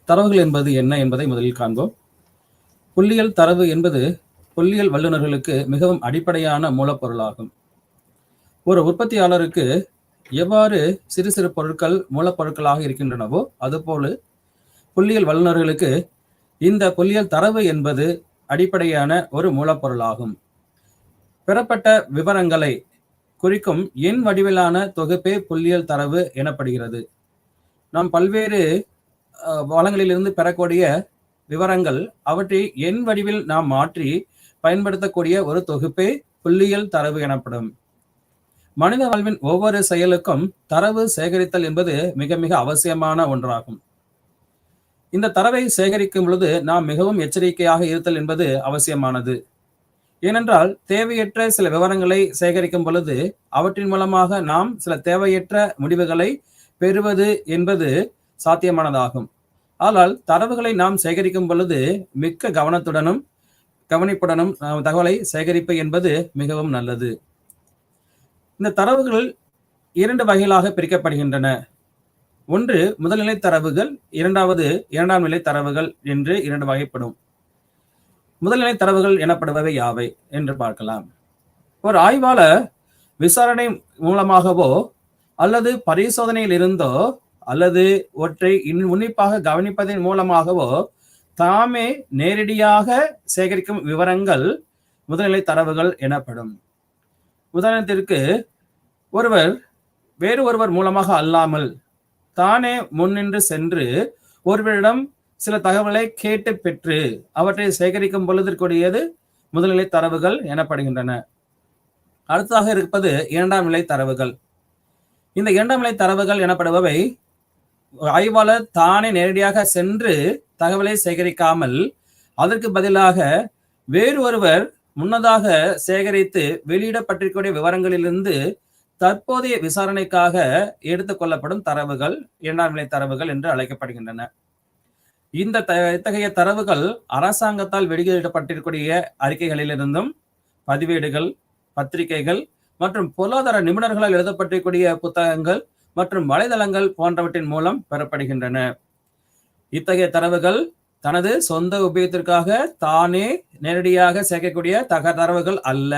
தரவுகள் என்பது என்ன என்பதை முதலில் காண்போம். புள்ளியியல் தரவு என்பது புள்ளியியல் வல்லுநர்களுக்கு மிகவும் அடிப்படையான மூலப்பொருளாகும். ஒரு உற்பத்தியாளருக்கு எவ்வாறு சிறு சிறு பொருட்கள் மூலப்பொருட்களாக இருக்கின்றனவோ அதுபோல புள்ளியியல் வல்லுநர்களுக்கு இந்த புள்ளியியல் தரவு என்பது அடிப்படையான ஒரு மூலப்பொருளாகும். பெறப்பட்ட விவரங்களை குறிக்கும் எண் வடிவிலான தொகுப்பே புள்ளியியல் தரவு எனப்படுகிறது. நாம் பல்வேறு வளங்களிலிருந்து பெறக்கூடிய விவரங்கள் அவற்றை எண் வடிவில் நாம் மாற்றி பயன்படுத்தக்கூடிய ஒரு தொகுப்பே புள்ளியியல் தரவு எனப்படும். மனித வாழ்வின் ஒவ்வொரு செயலுக்கும் தரவு சேகரித்தல் என்பது மிக மிக அவசியமான ஒன்றாகும். இந்த தரவை சேகரிக்கும் பொழுது நாம் மிகவும் எச்சரிக்கையாக இருத்தல் என்பது அவசியமானது. ஏனென்றால் தேவையற்ற சில விவரங்களை சேகரிக்கும் பொழுது அவற்றின் மூலமாக நாம் சில தேவையற்ற முடிவுகளை பெறுவது என்பது சாத்தியமானதாகும். ஆனால் தரவுகளை நாம் சேகரிக்கும் பொழுது மிக்க கவனத்துடனும் கவனிப்புடனும் தகவலை சேகரிப்பு என்பது மிகவும் நல்லது. இந்த தரவுகள் 2 வகைகளாக பிரிக்கப்படுகின்றன. ஒன்று முதல்நிலை தரவுகள், இரண்டாம் நிலை தரவுகள் என்று 2 வகைப்படும். முதல்நிலை தரவுகள் எனப்படுபவை யாவை என்று பார்க்கலாம். ஒரு ஆய்வாளர் விசாரணை மூலமாகவோ அல்லது பரிசோதனையில் இருந்தோ அல்லது ஒற்றை உன்னிப்பாக கவனிப்பதன் மூலமாகவோ தாமே நேரடியாக சேகரிக்கும் விவரங்கள் முதல்நிலை தரவுகள் எனப்படும். உதாரணத்திற்கு வேறு ஒருவர் மூலமாக அல்லாமல் தானே முன்னின்று சென்று ஒருவரிடம் சில தகவலை கேட்டு பெற்று அவற்றை சேகரிக்கும் பொழுதற்குரியது முதல்நிலை தரவுகள் எனப்படுகின்றன. அடுத்ததாக இருப்பது இரண்டாம் நிலை தரவுகள். இந்த இரண்டாம் நிலை தரவுகள் எனப்படுபவை ஆய்வாளர் தானே நேரடியாக சென்று தகவலை சேகரிக்காமல் அதற்கு பதிலாக வேறு ஒருவர் முன்னதாக சேகரித்து வெளியிடப்பட்டிருக்கக்கூடிய விவரங்களிலிருந்து தற்போதைய விசாரணைக்காக எடுத்துக்கொள்ளப்படும் தரவுகள் இரண்டாம் நிலை தரவுகள் என்று அழைக்கப்படுகின்றன. இத்தகைய தரவுகள் அரசாங்கத்தால் வெளியிடப்பட்டிருக்கக்கூடிய அறிக்கைகளிலிருந்தும் பதிவேடுகள், பத்திரிகைகள் மற்றும் பொருளாதார நிபுணர்களால் எழுதப்பட்டிருக்கக்கூடிய புத்தகங்கள் மற்றும் வலைதளங்கள் போன்றவற்றின் மூலம் பெறப்படுகின்றன. இத்தகைய தரவுகள் தனது சொந்த உபயோகத்திற்காக தானே நேரடியாக சேர்க்கக்கூடிய தரவுகள் அல்ல.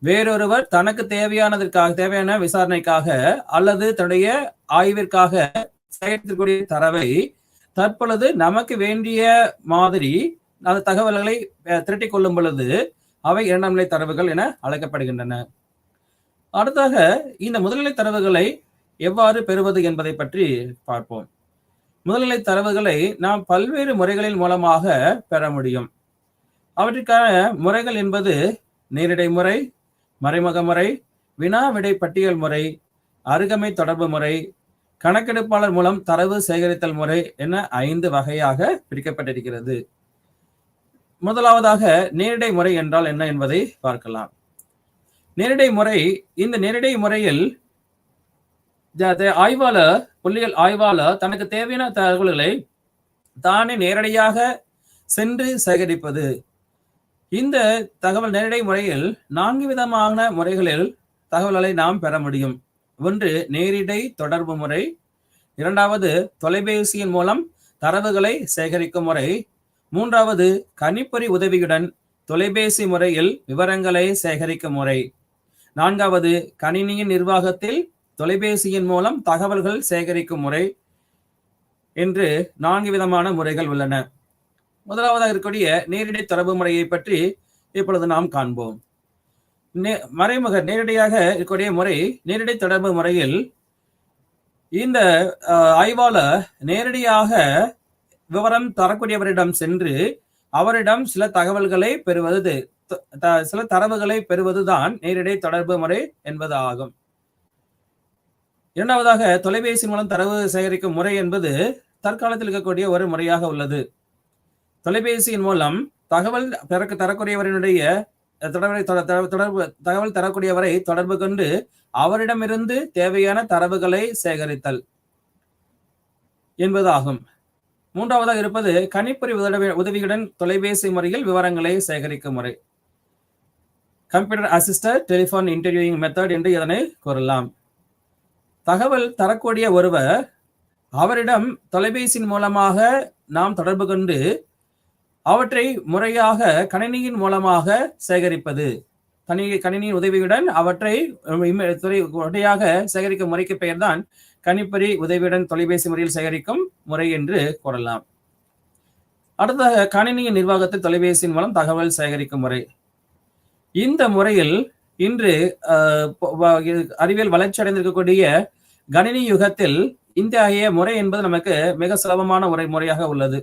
வேறொருவர் தனக்கு தேவையான விசாரணைக்காக அல்லது தன்னுடைய ஆய்விற்காக சேகரிக்கக்கூடிய தரவை தற்பொழுது நமக்கு வேண்டிய மாதிரி அந்த தகவல்களை திரட்டிக் கொள்ளும் பொழுது அவை இரண்டாம் நிலை தரவுகள் என அழைக்கப்படுகின்றன. அடுத்தாக இந்த முதல்நிலை தரவுகளை எவ்வாறு பெறுவது என்பதை பற்றி பார்ப்போம். முதல்நிலை தரவுகளை நாம் பல்வேறு முறைகளின் மூலமாக பெற முடியும். அவற்றிற்கான முறைகள் என்பது நேரிடை முறை, மறைமுக முறை, வினா விடை பட்டியல் முறை, அருகமை தொடர்பு முறை, கணக்கெடுப்பாளர் மூலம் தரவு சேகரித்தல் முறை என 5 வகையாக பிரிக்கப்பட்டிருக்கிறது. முதலாவதாக நேரிடை முறை என்றால் என்ன என்பதை பார்க்கலாம். நேரிடை முறை, இந்த நேரிடை முறையில் புள்ளியியல் ஆய்வாளர் தனக்கு தேவையான தகவல்களை தானே நேரடியாக சென்று சேகரிப்பது. இந்த தகவல் நேரிடை முறையில் 4 விதமான முறைகளில் தகவல்களை நாம் பெற முடியும். ஒன்று நேரிடை தொடர்பு முறை, இரண்டாவது தொலைபேசியின் மூலம் தரவுகளை சேகரிக்கும் முறை, மூன்றாவது கணிப்பொறி உதவியுடன் தொலைபேசி முறையில் விவரங்களை சேகரிக்கும் முறை, நான்காவது கணினியின் நிர்வாகத்தில் தொலைபேசியின் மூலம் தகவல்கள் சேகரிக்கும் முறை என்று 4 விதமான முறைகள் உள்ளன. முதலாவதாக இருக்கக்கூடிய நேரடி தொடர்பு முறையை பற்றி இப்பொழுது நாம் காண்போம். நேரடியாக இருக்கக்கூடிய முறை, நேரடி தொடர்பு முறையில் இந்த ஆய்வாளர் நேரடியாக விவரம் தரக்கூடியவரிடம் சென்று அவரிடம் சில தகவல்களை பெறுவது, சில தரவுகளை பெறுவதுதான் நேரடி தொடர்பு முறை என்பது ஆகும். இரண்டாவதாக தொலைபேசி மூலம் தரவு சேகரிக்கும் முறை என்பது தற்காலத்தில் இருக்கக்கூடிய ஒரு முறையாக உள்ளது. தொலைபேசியின் மூலம் தகவல் தரக்கூடியவரினுடைய தகவல் தரக்கூடியவரை தொடர்பு கொண்டு அவரிடமிருந்து தேவையான தரவுகளை சேகரித்தல் என்பதாகும். மூன்றாவதாக இருப்பது கணிப்பொறி உதவியுடன் தொலைபேசி முறையில் விவரங்களை சேகரிக்கும் முறை, computer assisted telephone interviewing method என்று இதனை கூறலாம். தகவல் தரக்கூடிய ஒருவர் அவரிடம் தொலைபேசியின் மூலமாக நாம் தொடர்பு கொண்டு அவற்றை முறையாக கணினியின் மூலமாக சேகரிப்பது. கணினியின் உதவியுடன் அவற்றை முறையாக சேகரிக்கும் முறைக்கு பெயர்தான் கணிப்பொறி உதவியுடன் தொலைபேசி முறையில் சேகரிக்கும் முறை என்று கூறலாம். அடுத்ததாக கணினியின் நிர்வாகத்தில் தொலைபேசியின் மூலம் தகவல் சேகரிக்கும் முறை. இந்த முறையில் இன்று அறிவியல் வளர்ச்சி அடைந்திருக்கக்கூடிய கணினி யுகத்தில் இந்த முறை என்பது நமக்கு மிக சுலபமான முறையாக உள்ளது.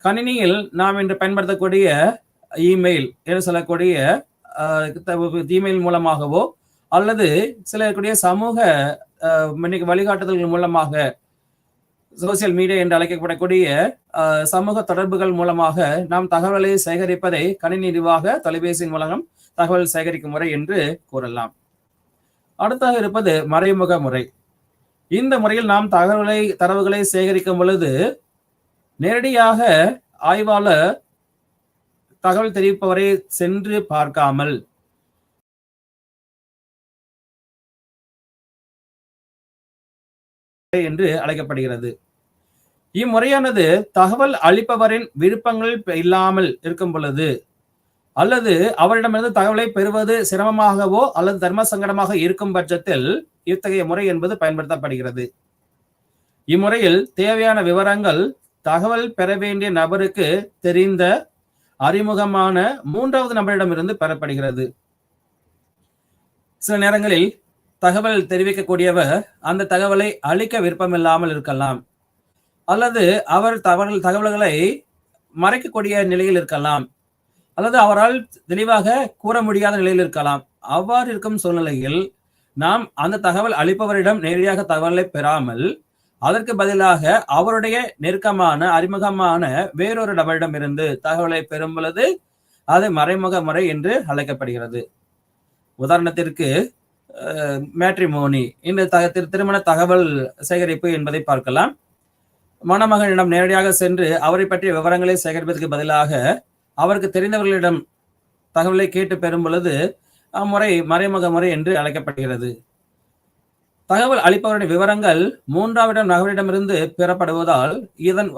கணினியில் நாம் இன்று பயன்படுத்தக்கூடிய இமெயில் என்று சொல்லக்கூடிய இமெயில் மூலமாகவோ அல்லது சில சமூக வழிகாட்டுதல்கள் மூலமாக சோசியல் மீடியா என்று அழைக்கப்படக்கூடிய சமூக தொடர்புகள் மூலமாக நாம் தகவலை சேகரிப்பதை கணினி நிர்வாக தொலைபேசியின் மூலம் தகவல் சேகரிக்கும் முறை என்று கூறலாம். அடுத்தாக இருப்பது மறைமுக முறை. இந்த முறையில் நாம் தரவுகளை சேகரிக்கும் பொழுது நேரடியாக ஆய்வாளர் தகவல் தெரிவிப்பவரை சென்று பார்க்காமல் என்று அழைக்கப்படுகிறது. இம்முறையானது தகவல் அளிப்பவரின் விருப்பங்கள் இல்லாமல் இருக்கும் பொழுது அல்லது அவரிடமிருந்து தகவலை பெறுவது சிரமமாகவோ அல்லது தர்ம சங்கடமாக இருக்கும் பட்சத்தில் இத்தகைய முறை என்பது பயன்படுத்தப்படுகிறது. இம்முறையில் தேவையான விவரங்கள் தகவல் பெற வேண்டிய நபருக்கு தெரிந்த அறிமுகமான மூன்றாவது நபரிடமிருந்து பெறப்படுகிறது. சில நேரங்களில் தகவல் தெரிவிக்கக்கூடியவர் அந்த தகவலை அளிக்க விருப்பமில்லாமல் இருக்கலாம், அல்லது அவர் தகவல்களை மறைக்கக்கூடிய நிலையில் இருக்கலாம், அல்லது அவரால் தெளிவாக கூற முடியாத நிலையில் இருக்கலாம். அவ்வாறு இருக்கும் சூழ்நிலையில் நாம் அந்த தகவல் அளிப்பவரிடம் நேரடியாக தகவலை பெறாமல் அதற்கு பதிலாக அவருடைய நெருக்கமான அறிமுகமான வேறொரு நபரிடமிருந்து தகவலை பெறும் பொழுது அது மறைமுக முறை என்று அழைக்கப்படுகிறது. உதாரணத்திற்கு மேட்ரிமோனி, இந்த திருமண தகவல் சேகரிப்பு என்பதை பார்க்கலாம். மணமகனிடம் நேரடியாக சென்று அவரை பற்றிய விவரங்களை சேகரிப்பதற்கு பதிலாக அவருக்கு தெரிந்தவர்களிடம் தகவலை கேட்டு பெறும் பொழுது அம்முறை மறைமுக முறை என்று அழைக்கப்படுகிறது. தகவல் அளிப்பவருடைய விவரங்கள் மூன்றாவது நபரிடமிருந்து பெறப்படுவதால்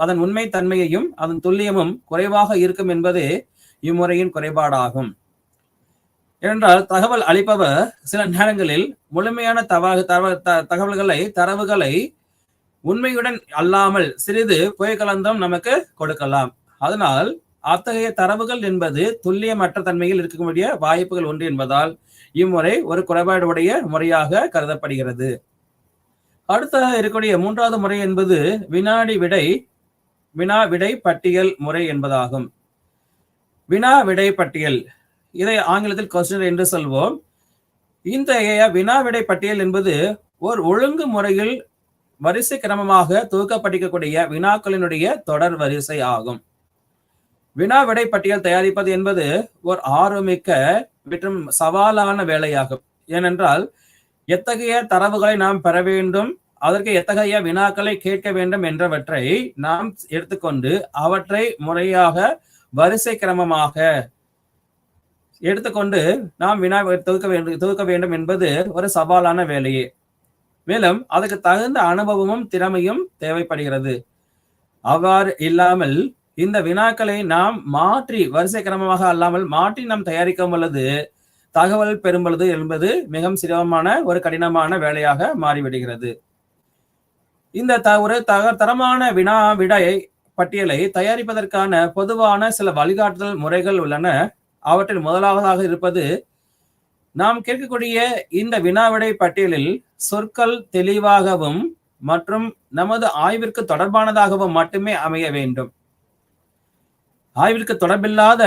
அதன் உண்மை தன்மையையும் அதன் துல்லியமும் குறைவாக இருக்கும் என்பதே இம்முறையின் குறைபாடாகும். ஏனென்றால் தகவல் அளிப்பவர் சில நேரங்களில் முழுமையான தரவுகளை உண்மையுடன் அல்லாமல் சிறிது புயக்கலந்தம் நமக்கு கொடுக்கலாம். அதனால் அத்தகைய தரவுகள் என்பது துல்லியமற்ற தன்மையில் இருக்கக்கூடிய வாய்ப்புகள் உண்டு என்பதால் இம்முறை ஒரு குறைபாடுடைய முறையாக கருதப்படுகிறது. அடுத்ததாக இருக்கக்கூடிய மூன்றாவது முறை என்பது வினா விடை பட்டியல் முறை என்பதாகும். வினா விடை பட்டியல், இதை ஆங்கிலத்தில் கொஸ்டின் என்று சொல்வோம். இந்த வினா விடை பட்டியல் என்பது ஒரு ஒழுங்கு முறையில் வரிசை கிரமமாக தொகுக்கப்பட்டிருக்கக்கூடிய வினாக்களினுடைய தொடர் வரிசை ஆகும். வினா விடை பட்டியல் தயாரிப்பது என்பது ஒரு ஆர்வமிக்க மற்றும் சவாலான வேலையாகும். ஏனென்றால் எத்தகைய தரவுகளை நாம் பெற வேண்டும், அதற்கு எத்தகைய வினாக்களை கேட்க வேண்டும் என்றவற்றை நாம் எடுத்துக்கொண்டு அவற்றை முறையாக வரிசை கிரமமாக எடுத்துக்கொண்டு நாம் வினா தொகுக்க வேண்டும் என்பது ஒரு சவாலான வேலையே. மேலும் அதுக்கு தகுந்த அனுபவமும் திறமையும் தேவைப்படுகிறது. அவ்வாறு இல்லாமல் இந்த வினாக்களை நாம் மாற்றி வரிசை கிரமமாக அல்லாமல் மாற்றி நாம் தயாரிக்கும் பொழுது தகவல் பெறும் பொழுது என்பது மிகவும் சிரமமான ஒரு கடினமான வேலையாக மாறிவிடுகிறது. இந்த தரமான வினா விடை பட்டியலை தயாரிப்பதற்கான பொதுவான சில வழிகாட்டுதல் முறைகள் உள்ளன. அவற்றில் முதலாவதாக இருப்பது, நாம் கேட்கக்கூடிய இந்த வினாவிடை பட்டியலில் சொற்கள் தெளிவாகவும் மற்றும் நமது ஆய்விற்கு தொடர்பானதாகவும் மட்டுமே அமைய வேண்டும். ஆய்விற்கு தொடர்பில்லாத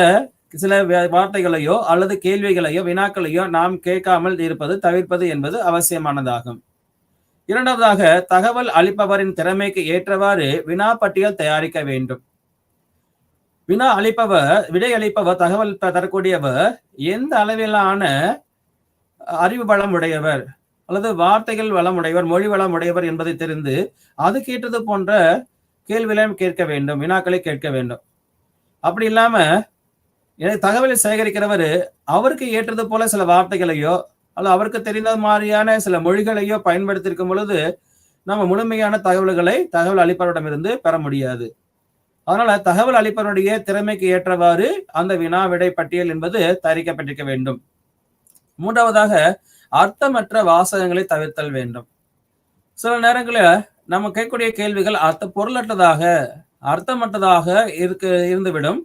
சில வார்த்தைகளையோ அல்லது கேள்விகளையோ வினாக்களையோ நாம் கேட்காமல் தவிர்ப்பது என்பது அவசியமானதாகும். இரண்டாவதாக, தகவல் அளிப்பவரின் திறமைக்கு ஏற்றவாறு வினா பட்டியல் தயாரிக்க வேண்டும். வினா விடை அளிப்பவர், தகவல் தரக்கூடியவர் எந்த அளவிலான அறிவு வளம் உடையவர் அல்லது வார்த்தைகள் வளம் உடையவர், மொழி வளம் உடையவர் என்பதை தெரிந்து அதுக்கேற்றது போன்ற கேள்விகளையும் கேட்க வேண்டும், வினாக்களை கேட்க வேண்டும். அப்படி இல்லாம தகவலை சேகரிக்கிறவர் அவருக்கு ஏற்றது போல சில வார்த்தைகளையோ அல்லது அவருக்கு தெரிந்த மாதிரியான சில மொழிகளையோ பயன்படுத்தியிருக்கும் பொழுது நம்ம முழுமையான தகவல் அளிப்பவரிடமிருந்து பெற முடியாது. அதனால தகவல் அளிப்பவருடைய திறமைக்கு ஏற்றவாறு அந்த வினா விடை பட்டியல் என்பது தயாரிக்கப்பட்டிருக்க வேண்டும். மூன்றாவதாக அர்த்தமற்ற வாசகங்களை தவிர்த்தல் வேண்டும். சில நேரங்களில் நம்ம கேட்கக்கூடிய கேள்விகள் அர்த்தமற்றதாக இருந்துவிடும்.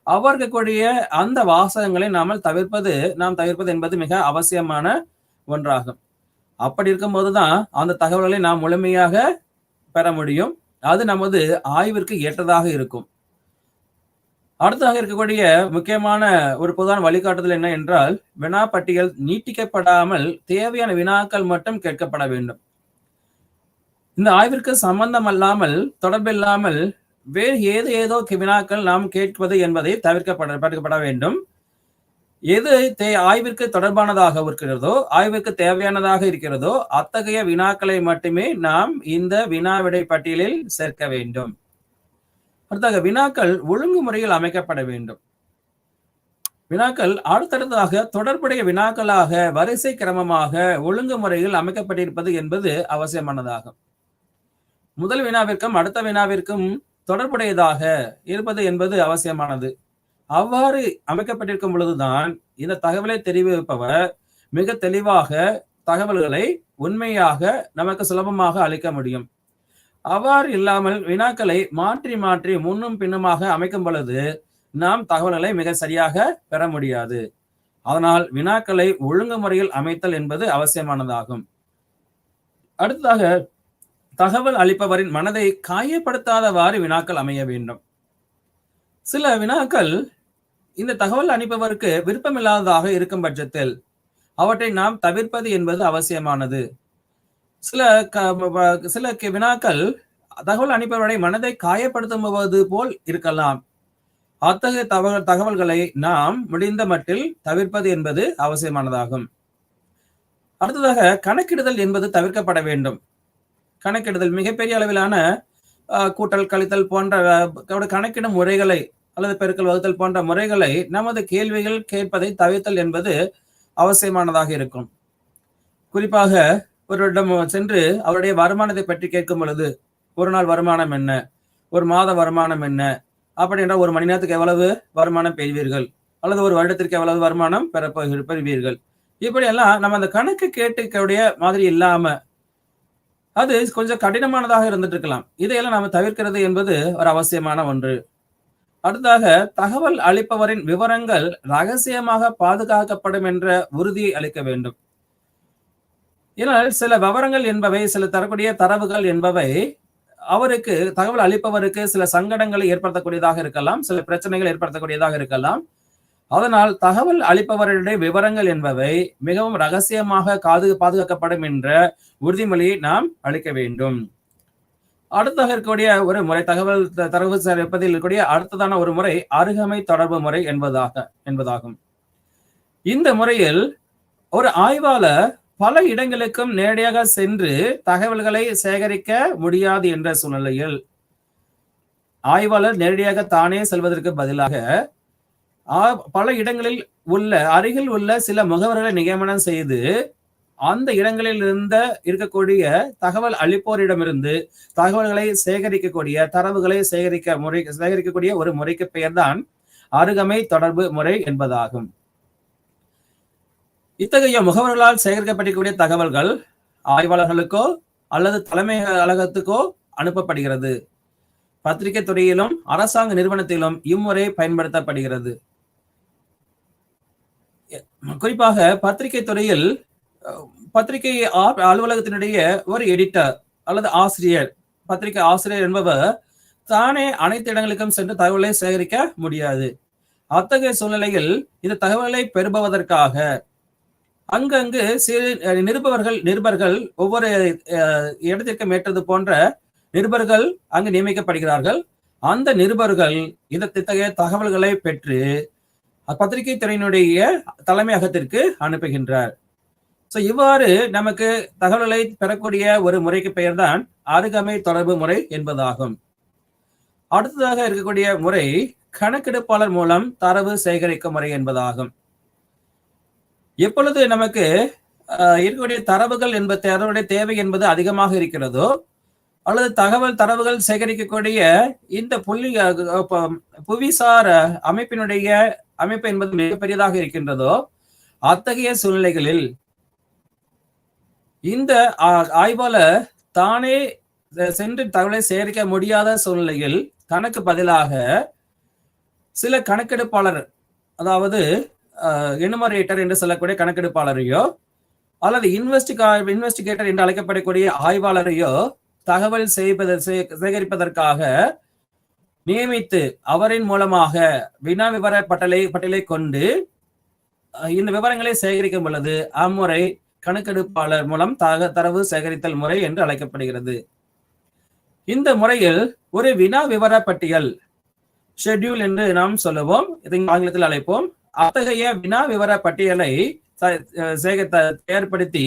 அவர்களுடைய அந்த வாசகங்களை நாம் தவிர்ப்பது என்பது மிக அவசியமான ஒன்றாகும். அப்படி இருக்கும்போதுதான் அந்த தகவல்களை நாம் முழுமையாக பெற முடியும். அது நமது ஆய்விற்கு ஏற்றதாக இருக்கும். அடுத்ததாக இருக்கக்கூடிய முக்கியமான ஒரு பொதுவான வழிகாட்டுதல் என்ன என்றால், வினா பட்டியல் நீட்டிக்கப்படாமல் தேவையான வினாக்கள் மட்டும் கேட்கப்பட வேண்டும். இந்த ஆய்விற்கு சம்பந்தம் அல்லாமல், தொடர்பில்லாமல் வேறு ஏதோ வினாக்கள் நாம் கேட்பது என்பதை தவிர்க்கப்பட வேண்டும். எது ஆய்விற்கு தொடர்பானதாக இருக்கிறதோ, ஆய்வுக்கு தேவையானதாக இருக்கிறதோ, அத்தகைய வினாக்களை மட்டுமே நாம் இந்த வினா விடை பட்டியலில் சேர்க்க வேண்டும். அடுத்ததாக வினாக்கள் ஒழுங்குமுறையில் அமைக்கப்பட வேண்டும். வினாக்கள் அடுத்தடுத்ததாக தொடர்புடைய வினாக்களாக வரிசை கிரமமாக ஒழுங்குமுறையில் அமைக்கப்பட்டிருப்பது என்பது அவசியமானதாகும். முதல் வினாவிற்கும் அடுத்த வினாவிற்கும் தொடர்புடையதாக இருப்பது என்பது அவசியமானது. அவ்வாறு அமைக்கப்பட்டிருக்கும் பொழுதுதான் இந்த தகவலை தெரிவிப்பவர் மிக தெளிவாக தகவல்களை உண்மையாக நமக்கு சுலபமாக அளிக்க முடியும். அவ்வாறு இல்லாமல் வினாக்களை மாற்றி முன்னும் பின்னுமாக அமைக்கும் பொழுது நாம் தகவல்களை மிக சரியாக பெற முடியாது. அதனால் வினாக்களை ஒழுங்குமுறையில் அமைத்தல் என்பது அவசியமானதாகும். அடுத்ததாக தகவல் அளிப்பவரின் மனதை காயப்படுத்தாதவாறு வினாக்கள் அமைய வேண்டும். சில வினாக்கள் இந்த தகவல் அளிப்பவருக்கு விருப்பமில்லாததாக இருக்கும் பட்சத்தில் அவற்றை நாம் தவிர்ப்பது என்பது அவசியமானது. சில வினாக்கள் தகவல் அளிப்பவருடைய மனதை காயப்படுத்துவது போல் இருக்கலாம். அத்தகைய தகவல்களை நாம் முடிந்த மட்டில் தவிர்ப்பது என்பது அவசியமானதாகும். அடுத்ததாக கணக்கிடுதல் என்பது தவிர்க்கப்பட வேண்டும். கணக்கிடுதல் மிகப்பெரிய அளவிலான கூட்டல் கழித்தல் போன்ற கணக்கிடும் முறைகளை அல்லது பெருக்கல் வகுத்தல் போன்ற முறைகளை நமது கேள்விகள் கேட்பதை தவிர்த்தல் என்பது அவசியமானதாக இருக்கும். குறிப்பாக ஒருவரிடம் சென்று அவருடைய வருமானத்தை பற்றி கேட்கும் பொழுது, ஒரு நாள் வருமானம் என்ன, ஒரு மாத வருமானம் என்ன, அப்படி என்றால் ஒரு மணி நேரத்துக்கு எவ்வளவு வருமானம் பெறுவீர்கள், அல்லது ஒரு வருடத்திற்கு எவ்வளவு வருமானம் பெறுவீர்கள், இப்படி எல்லாம் நம்ம அந்த கணக்கு கேட்டுக்கூடிய மாதிரி இல்லாம அது கொஞ்சம் கடினமானதாக இருந்துட்டு இருக்கலாம். இதையெல்லாம் நாம தவிர்க்கிறது என்பது ஒரு அவசியமான ஒன்று. அடுத்ததாக தகவல் அளிப்பவரின் விவரங்கள் ரகசியமாக பாதுகாக்கப்படும் என்ற உறுதியை அளிக்க வேண்டும். ஏனால் சில விவரங்கள் என்பவை, சில தரக்கூடிய தரவுகள் என்பவை அவருக்கு, தகவல் அளிப்பவருக்கு சில சங்கடங்களை ஏற்படுத்தக்கூடியதாக இருக்கலாம், சில பிரச்சனைகள் ஏற்படுத்தக்கூடியதாக இருக்கலாம். அதனால் தகவல் அளிப்பவருடைய விவரங்கள் என்பவை மிகவும் ரகசியமாக பாதுகாக்கப்படும் என்ற உறுதிமொழியை நாம் அளிக்க வேண்டும். அடுத்ததாக இருக்கக்கூடிய ஒரு முறை, தரவு சேர்ப்பதில் இருக்கக்கூடிய அடுத்ததான ஒரு முறை அருகமை தொடர்பு முறை என்பதாகும். இந்த முறையில் ஒரு ஆய்வாளர் பல இடங்களுக்கும் நேரடியாக சென்று தகவல்களை சேகரிக்க முடியாது என்ற சூழ்நிலையில் ஆய்வாளர் நேரடியாக தானே செல்வதற்கு பதிலாக பல இடங்களில் அருகில் உள்ள சில முகவர்களை நியமனம் செய்து அந்த இடங்களில் இருக்கக்கூடிய தகவல் அளிப்போரிடமிருந்து தகவல்களை சேகரிக்கக்கூடிய, தரவுகளை சேகரிக்கக்கூடிய ஒரு முறைக்கு பெயர்தான் அருகமை தொடர்பு முறை என்பதாகும். இத்தகைய முகவர்களால் சேகரிக்கப்படக்கூடிய தகவல்கள் ஆய்வாளர்களுக்கோ அல்லது தலைமை அலுவலகத்துக்கோ அனுப்பப்படுகிறது. பத்திரிகை துறையிலும் அரசாங்க நிறுவனத்திலும் இம்முறை பயன்படுத்தப்படுகிறது. குறிப்பாக பத்திரிகை துறையில் பத்திரிகை அலுவலகத்தினுடைய ஒரு எடிட்டர் அல்லது ஆசிரியர், பத்திரிகை ஆசிரியர் என்பவர் தானே அனைத்து இடங்களுக்கும் சென்று தகவலை சேகரிக்க முடியாது. அத்தகைய சூழ்நிலையில் இந்த தகவலை பெறுபதற்காக அங்கங்கு நிருபர்கள் ஒவ்வொரு இடத்திற்கும் ஏற்றது போன்ற நிருபர்கள் அங்கு நியமிக்கப்படுகிறார்கள். அந்த நிருபர்கள் இத்தகைய தகவல்களை பெற்று பத்திரிகை துறையினுடைய தலைமையகத்திற்கு அனுப்புகின்றார். இவ்வாறு நமக்கு தகவல்களை பெறக்கூடிய ஒரு முறைக்கு பெயர் தான் அருகமை தொடர்பு முறை என்பதாகும். அடுத்ததாக இருக்கக்கூடிய முறை கணக்கெடுப்பாளர் மூலம் தரவு சேகரிக்கும் முறை என்பதாகும். எப்பொழுது நமக்கு இருக்கக்கூடிய தரவுகள் என்பது தரவுடைய தேவை என்பது அதிகமாக இருக்கிறதோ, அல்லது தரவுகள் சேகரிக்கக்கூடிய இந்த புவிசார் அமைப்பு என்பது மிகப்பெரியதாக இருக்கின்றதோ, அத்தகைய சூழ்நிலைகளில் இந்த ஆய்வாளர் தானே சென்று தகவலை சேகரிக்க முடியாத சூழ்நிலையில் தனக்கு பதிலாக சில கணக்கெடுப்பாளர், அதாவது எனுமரேட்டர் என்று சொல்லக்கூடிய கணக்கெடுப்பாளரையோ அல்லது இன்வெஸ்டிகேட்டர் என்று அழைக்கப்படக்கூடிய ஆய்வாளரையோ தகவல் சேகரிப்பதற்காக நியமித்து அவரின் மூலமாக வினா விவர பட்டியலை கொண்டு இந்த விவரங்களை சேகரிக்கும் பொழுது அம்முறை கணக்கெடுப்பாளர் மூலம் தரவு சேகரித்தல் முறை என்று அழைக்கப்படுகிறது. இந்த முறையில் ஒரு வினா விவர பட்டியல், ஷெட்யூல் என்று நாம் சொல்லுவோம், இதை ஆங்கிலத்தில் அழைப்போம். அத்தகைய வினா விவர பட்டியலை ஏற்படுத்தி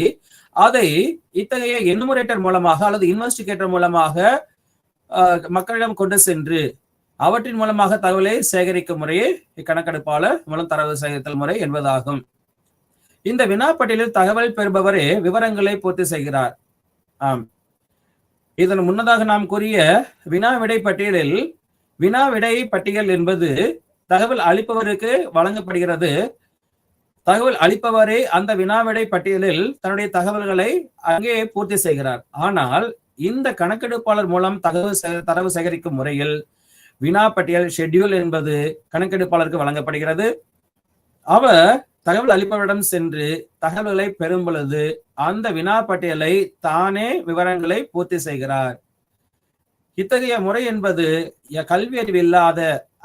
அதை இத்தகைய எனுமரேட்டர் மூலமாக அல்லது இன்வெஸ்டிகேட்டர் மூலமாக மக்களிடம் கொண்டு சென்று அவற்றின் மூலமாக தகவலை சேகரிக்கும் முறையே கணக்கெடுப்பாளர் மூலம் தரவு சேகரித்தல் முறை என்பதாகும். இந்த வினாப்பட்டியலில் தகவல் பெறுபவரே விவரங்களை பூர்த்தி செய்கிறார். இதன் முன்னதாக நாம் கூறிய வினா விடை பட்டியலில் வினா விடை பட்டியல் என்பது தகவல் அளிப்பவருக்கு வழங்கப்படுகிறது. தகவல் அளிப்பவரே அந்த வினாவிடை பட்டியலில் தன்னுடைய தகவல்களை அங்கே பூர்த்தி செய்கிறார். ஆனால் இந்த கணக்கெடுப்பாளர் மூலம் தரவு சேகரிக்கும் முறையில் வினா பட்டியல் ஷெட்யூல் என்பது கணக்கெடுப்பாளருக்கு வழங்கப்படுகிறது. அவர் தகவல் அளிப்பவரிடம் சென்று தகவல்களை பெறும் பொழுது அந்த வினா பட்டியலை தானே விவரங்களை பூர்த்தி செய்கிறார். இத்தகைய முறை என்பது கல்வி அறிவு இல்லாத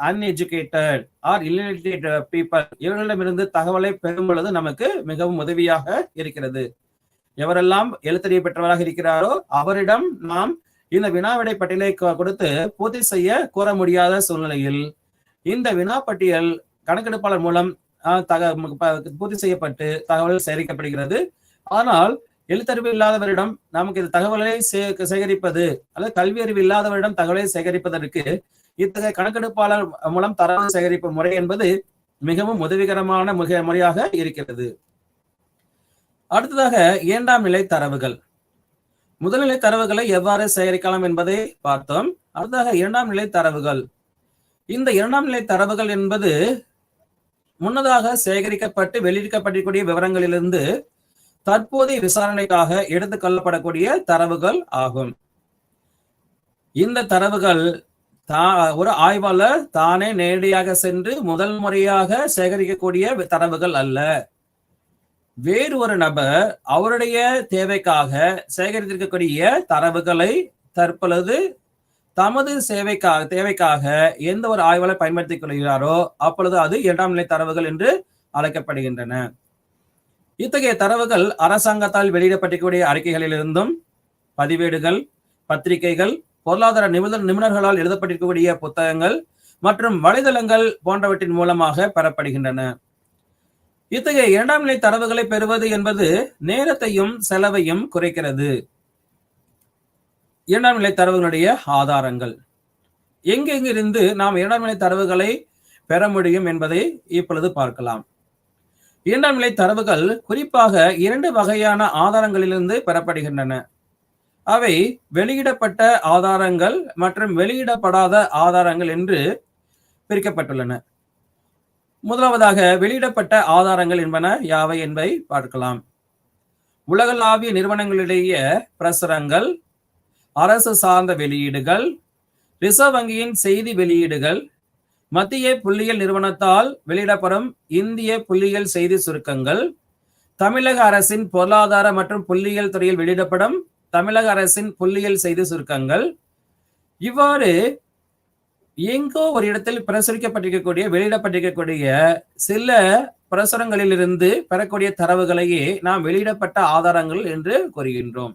அன்எஜுகேட்டட் ஆர் இல்லிட்டரேட் பீப்பிள் இவர்களிடமிருந்து தகவலை பெறும் பொழுது நமக்கு மிகவும் உதவியாக இருக்கிறது. எவரெல்லாம் எழுத்தறிவு பெற்றவராக இருக்கிறாரோ அவரிடம் நாம் இந்த வினாவிடை பட்டியலை கொடுத்து பூர்த்தி செய்ய கூற முடியாத சூழ்நிலையில் இந்த வினா பட்டியல் கணக்கெடுப்பாளர் மூலம் பூர்த்தி செய்யப்பட்டு தகவல் சேகரிக்கப்படுகிறது. ஆனால் எழுத்தறிவு இல்லாதவரிடம் நமக்கு இந்த தகவலை சேகரிப்பது அல்லது கல்வி அறிவு இல்லாதவரிடம் தகவலை சேகரிப்பதற்கு இத்தகைய கணக்கெடுப்பாளர் மூலம் தரவு சேகரிப்பு முறை என்பது மிகவும் உதவிகரமான முறையாக இருக்கிறது. அடுத்ததாக இரண்டாம் நிலை தரவுகள். முதல்நிலை தரவுகளை எவ்வாறு சேகரிக்கலாம் என்பதை பார்த்தோம். அடுத்ததாக இரண்டாம் நிலை தரவுகள். இந்த இரண்டாம் நிலை தரவுகள் என்பது முன்னதாக சேகரிக்கப்பட்டு வெளியிடப்படக்கூடிய விவரங்களிலிருந்து தற்போதைய விசாரணைக்காக எடுத்துக் கொள்ளப்படக்கூடிய தரவுகள் ஆகும். இந்த தரவுகள் ஒரு ஆய்வாளர் தானே நேரடியாக சென்று முதல் முறையாக சேகரிக்கக்கூடிய தரவுகள் அல்ல. வேறு ஒரு நபர் அவருடைய தேவைக்காக சேகரித்திருக்கக்கூடிய தரவுகளை தற்பொழுது தமது தேவைக்காக எந்த ஒரு ஆய்வாளர் பயன்படுத்திக் கொள்கிறாரோ அப்பொழுது அது இரண்டாம் நிலை தரவுகள் என்று அழைக்கப்படுகின்றன. இத்தகைய தரவுகள் அரசாங்கத்தால் வெளியிடப்பட்டிருக்கக்கூடிய அறிக்கைகளிலிருந்தும், பதிவேடுகள், பத்திரிகைகள், பொருளாதார நிபுணர்களால் எழுதப்பட்டிருக்கக்கூடிய புத்தகங்கள் மற்றும் வலைதளங்கள் போன்றவற்றின் மூலமாக பெறப்படுகின்றன. இத்தகைய இரண்டாம் நிலை தரவுகளை பெறுவது என்பது நேரத்தையும் செலவையும் குறைக்கிறது. இரண்டாம் நிலை தரவுகளுடைய ஆதாரங்கள். எங்கெங்கிருந்து நாம் இரண்டாம் நிலை தரவுகளை பெற முடியும் என்பதை இப்பொழுது பார்க்கலாம். இரண்டாம் நிலை தரவுகள் குறிப்பாக 2 வகையான ஆதாரங்களிலிருந்து பெறப்படுகின்றன. அவை வெளியிடப்பட்ட ஆதாரங்கள் மற்றும் வெளியிடப்படாத ஆதாரங்கள் என்று பிரிக்கப்பட்டுள்ளன. முதலாவதாக வெளியிடப்பட்ட ஆதாரங்கள் என்பன யாவை என்பதை பார்க்கலாம். உலகளாவிய நிறுவனங்களிடையே பிரசுரங்கள், அரசு சார்ந்த வெளியீடுகள், ரிசர்வ் வங்கியின் செய்தி வெளியீடுகள், மத்திய புள்ளியியல் நிறுவனத்தால் வெளியிடப்படும் இந்திய புள்ளியியல் செய்தி சுருக்கங்கள், தமிழக அரசின் பொருளாதார மற்றும் புள்ளியியல் துறையில் வெளியிடப்படும் தமிழக அரசின் புள்ளியியல் செய்தி சுருக்கங்கள், இவ்வாறு எங்கோ ஒரு இடத்தில் பிரசுரிக்கப்பட்டிருக்கக்கூடிய வெளியிடப்பட்டிருக்கக்கூடிய சில பிரசுரங்களிலிருந்து பெறக்கூடிய தரவுகளையே நாம் வெளியிடப்பட்ட ஆதாரங்கள் என்று கூறுகின்றோம்.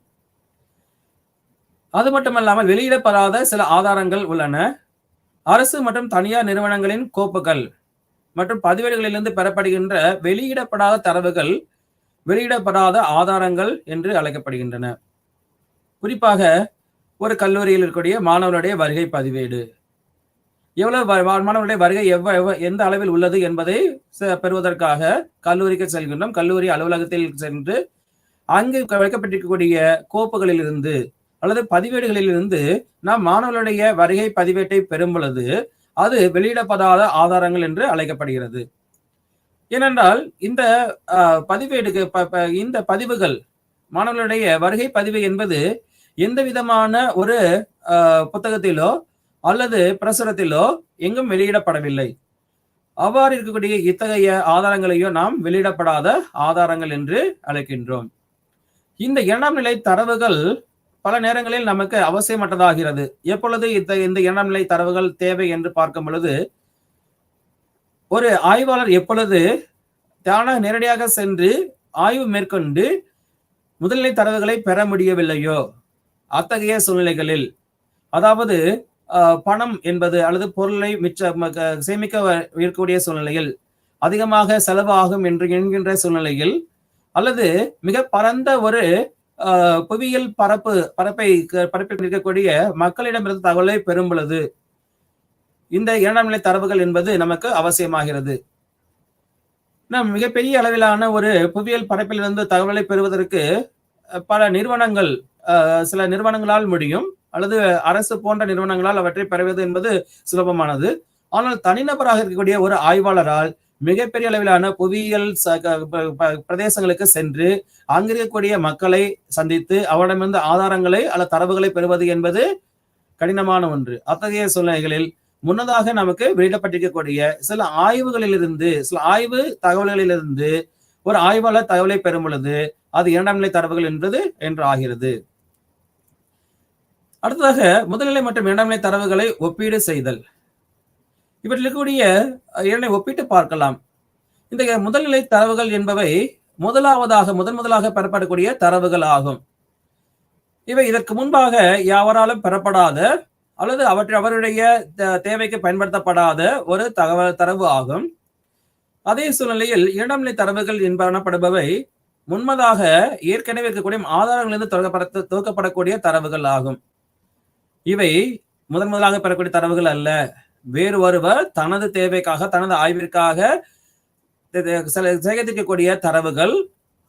அது மட்டுமல்லாமல் வெளியிடப்படாத சில ஆதாரங்கள் உள்ளன. அரசு மற்றும் தனியார் நிறுவனங்களின் கோப்புகள் மற்றும் பதிவேடுகளிலிருந்து பெறப்படுகின்ற வெளியிடப்படாத தரவுகள் வெளியிடப்படாத ஆதாரங்கள் என்று அழைக்கப்படுகின்றன. குறிப்பாக ஒரு கல்லூரியில் இருக்கக்கூடிய மாணவர்களுடைய வருகை பதிவேடு, எவ்வளவு மாணவர்களுடைய வருகை எந்த அளவில் உள்ளது என்பதை பெறுவதற்காக கல்லூரிக்கு செல்கின்றோம். கல்லூரி அலுவலகத்தில் சென்று அங்கு வைக்கப்பட்டிருக்கக்கூடிய கோப்புகளிலிருந்து அல்லது பதிவேடுகளிலிருந்து நாம் மாணவர்களுடைய வருகை பதிவேட்டை பெறும் பொழுது அது வெளியிடப்படாத ஆதாரங்கள் என்று அழைக்கப்படுகிறது. ஏனென்றால் இந்த பதிவேடுக்கு இந்த பதிவுகள் மாணவர்களுடைய வருகை பதிவு என்பது எந்த விதமான ஒரு புத்தகத்திலோ அல்லது பிரசுரத்திலோ எங்கும் வெளியிடப்படவில்லை. அவ்வாறு இருக்கக்கூடிய இத்தகைய ஆதாரங்களையோ நாம் வெளியிடப்படாத ஆதாரங்கள் என்று அழைக்கின்றோம். இந்த 2ஆம் நிலை தரவுகள் பல நேரங்களில் நமக்கு அவசியமற்றதாகிறது. எப்பொழுது இந்த 2ஆம் நிலை தரவுகள் தேவை என்று பார்க்கும் பொழுது, ஒரு ஆய்வாளர் எப்பொழுது தானாக நேரடியாக சென்று ஆய்வு மேற்கொண்டு முதல்நிலை தரவுகளை பெற முடியவில்லையோ அத்தகைய சூழ்நிலைகளில், அதாவது பணம் என்பது அல்லது பொருளை சேமிக்க இருக்கக்கூடிய சூழ்நிலையில் அதிகமாக செலவு ஆகும் என்று என்கின்ற சூழ்நிலையில், அல்லது மிக பரந்த ஒரு புவியியல் பரப்பில் இருக்கக்கூடிய மக்களிடமிருந்து தகவலை பெறும் பொழுது இந்த 2ஆம் நிலை தரவுகள் என்பது நமக்கு அவசியமாகிறது. நாம் மிகப்பெரிய அளவிலான ஒரு புவியியல் பரப்பிலிருந்து தகவலை பெறுவதற்கு பல நிறுவனங்கள், சில நிறுவனங்களால் முடியும், அல்லது அரசு போன்ற நிறுவனங்களால் அவற்றை பெறுவது என்பது சுலபமானது. ஆனால் தனிநபராக இருக்கக்கூடிய ஒரு ஆய்வாளரால் மிகப்பெரிய அளவிலான புவியியல் பிரதேசங்களுக்கு சென்று அங்கிருக்கக்கூடிய மக்களை சந்தித்து அவரிடமிருந்து ஆதாரங்களை அல்லது தரவுகளை பெறுவது என்பது கடினமான ஒன்று. அத்தகைய சூழ்நிலைகளில் முன்னதாக நமக்கு வெளியிடப்பட்டிருக்கக்கூடிய சில ஆய்வுகளிலிருந்து, சில ஆய்வு தகவல்களிலிருந்து ஒரு ஆய்வாளர் தகவலை பெறும் பொழுது அது 2ஆம் நிலை தரவுகள் என்று ஆகிறது. அடுத்ததாக முதல்நிலை மற்றும் 2ஆம் நிலை தரவுகளை ஒப்பீடு செய்தல். இவற்றில் இருக்கக்கூடிய இரண்டை ஒப்பிட்டு பார்க்கலாம். இந்த முதல்நிலை தரவுகள் என்பவை முதலாக பெறப்படக்கூடிய தரவுகள் ஆகும். இவை இதற்கு முன்பாக யாவராலும் பெறப்படாத அல்லது அவருடைய தேவைக்கு பயன்படுத்தப்படாத ஒரு தரவு ஆகும். அதே சூழ்நிலையில் 2ஆம் நிலை தரவுகள் என்பனப்படுபவை முன்னதாக ஏற்கனவே இருக்கக்கூடிய ஆதாரங்களிலிருந்து துவக்கப்படக்கூடிய தரவுகள் ஆகும். இவை முதலாக பெறக்கூடிய தரவுகள் அல்ல. வேறு ஒருவர் தனது தேவைக்காக, தனது ஆய்விற்காக சேகரிக்கக்கூடிய தரவுகள்,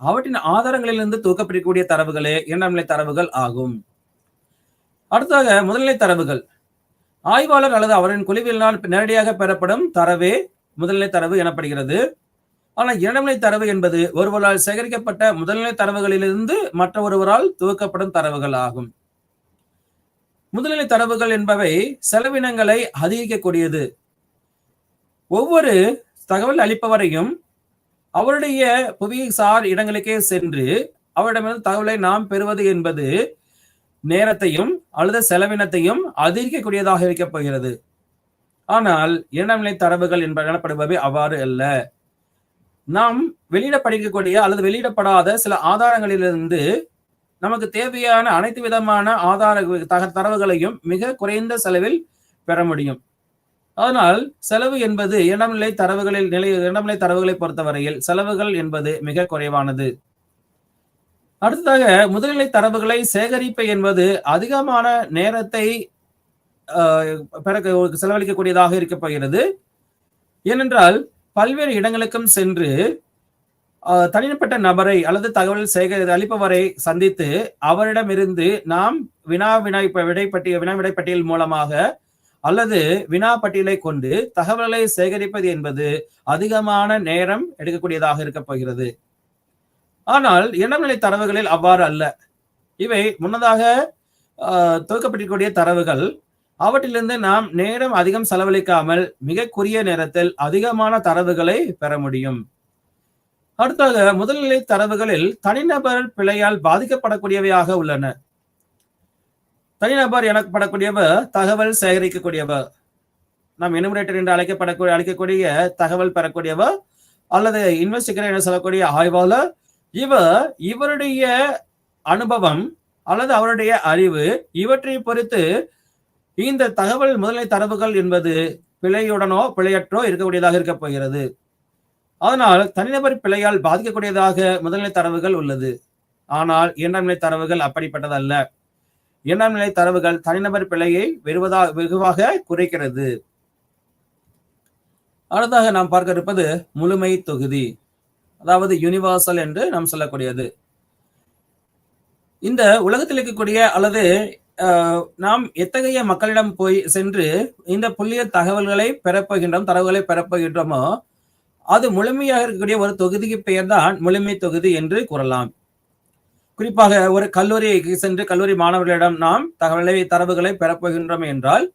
அவற்றின் ஆதாரங்களிலிருந்து துவக்கப்படக்கூடிய தரவுகளே 2ஆம் நிலை தரவுகள் ஆகும். அடுத்ததாக முதல்நிலை தரவுகள். ஆய்வாளர் அல்லது அவரின் குழுவினால் நேரடியாக பெறப்படும் தரவே முதல்நிலை தரவு எனப்படுகிறது. ஆனால் 2ஆம் நிலை தரவு என்பது ஒருவரால் சேகரிக்கப்பட்ட முதல்நிலை தரவுகளிலிருந்து மற்ற ஒருவரால் துவக்கப்படும் தரவுகள் ஆகும். முதல்நிலை தரவுகள் என்பவை செலவினங்களை அதிகரிக்கக்கூடியது. ஒவ்வொரு தகவல் அளிப்பவரையும் அவருடைய புவிசார் இடங்களுக்கே சென்று அவரிடமிருந்து தகவலை நாம் பெறுவது என்பது நேரத்தையும் அல்லது செலவினத்தையும் அதிகரிக்கக்கூடியதாக இருக்கப் போகிறது. ஆனால் 2ஆம் நிலை தரவுகள் எனப்படுபவை அவ்வாறு அல்ல. நாம் வெளியிடப்படக்கூடிய அல்லது வெளியிடப்படாத சில ஆதாரங்களிலிருந்து நமக்கு தேவையான அனைத்து விதமான தரவுகளையும் மிக குறைந்த செலவில் பெற முடியும். அதனால் செலவு என்பது 2ஆம் நிலை தரவுகளை பொறுத்தவரையில் செலவுகள் என்பது மிக குறைவானது. அடுத்ததாக முதல்நிலை தரவுகளை சேகரிப்பு என்பது அதிகமான நேரத்தை செலவழிக்கக்கூடியதாக இருக்கப் போகிறது. ஏனென்றால் பல்வேறு இடங்களுக்கும் சென்று தனிப்பட்ட நபரை அல்லது தகவல் அளிப்பவரை சந்தித்து அவரிடமிருந்து நாம் விடைப்பட்டியல் மூலமாக அல்லது வினா பட்டியலை கொண்டு தகவல்களை சேகரிப்பது என்பது அதிகமான நேரம் எடுக்கக்கூடியதாக இருக்கப் போகிறது. ஆனால் 2ஆம் நிலை தரவுகளில் அவ்வாறு அல்ல. இவை முன்னதாக துவக்கப்பட்டிருக்கக்கூடிய தரவுகள். அவற்றிலிருந்து நாம் நேரம் அதிகம் செலவழிக்காமல் மிக குறுகிய நேரத்தில் அதிகமான தரவுகளை பெற முடியும். அடுத்தாக முதல்நிலை தரவுகளில் தனிநபர் பிழையால் பாதிக்கப்படக்கூடியவையாக உள்ளன. தனிநபர் எனப்படக்கூடியவர் தகவல் சேகரிக்கக்கூடியவர், நாம் எனுமரேட்டர் என்று அழைக்கக்கூடிய தகவல் பெறக்கூடியவர் அல்லது இன்வெஸ்டிகேட்டர் என்று சொல்லக்கூடிய ஆய்வாளர். இவருடைய அனுபவம் அல்லது அவருடைய அறிவு இவற்றை பொறுத்து இந்த தகவல் முதல்நிலை தரவுகள் என்பது பிழையுடனோ பிழையற்றோ இருக்கக்கூடியதாக இருக்கப் போகிறது. அதனால் தனிநபர் பிழையால் பாதிக்கக்கூடியதாக முதல்நிலை தரவுகள் உள்ளது. ஆனால் 2ஆம் நிலை தரவுகள் அப்படிப்பட்டதல்ல. 2ஆம் நிலை தரவுகள் தனிநபர் பிழையை வெகுவாக குறைக்கிறது. அடுத்ததாக நாம் பார்க்க இருப்பது முழுமை தொகுதி, அதாவது யூனிவர்சல் என்று நாம் சொல்லக்கூடியது. இந்த உலகத்தில் இருக்கக்கூடிய அல்லது நாம் எத்தகைய மக்களிடம் போய் சென்று இந்த புள்ளியியல் தகவல்களை பெறப்போகின்றோம், தரவுகளை பெறப்போகின்றோமோ அது முழுமையாக இருக்கக்கூடிய ஒரு தொகுதிக்கு பெயர் தான் முழுமை தொகுதி என்று கூறலாம். குறிப்பாக ஒரு கல்லூரிக்கு சென்று கல்லூரி மாணவர்களிடம் நாம் தரவுகளை பெறப்போகின்றோம் என்றால்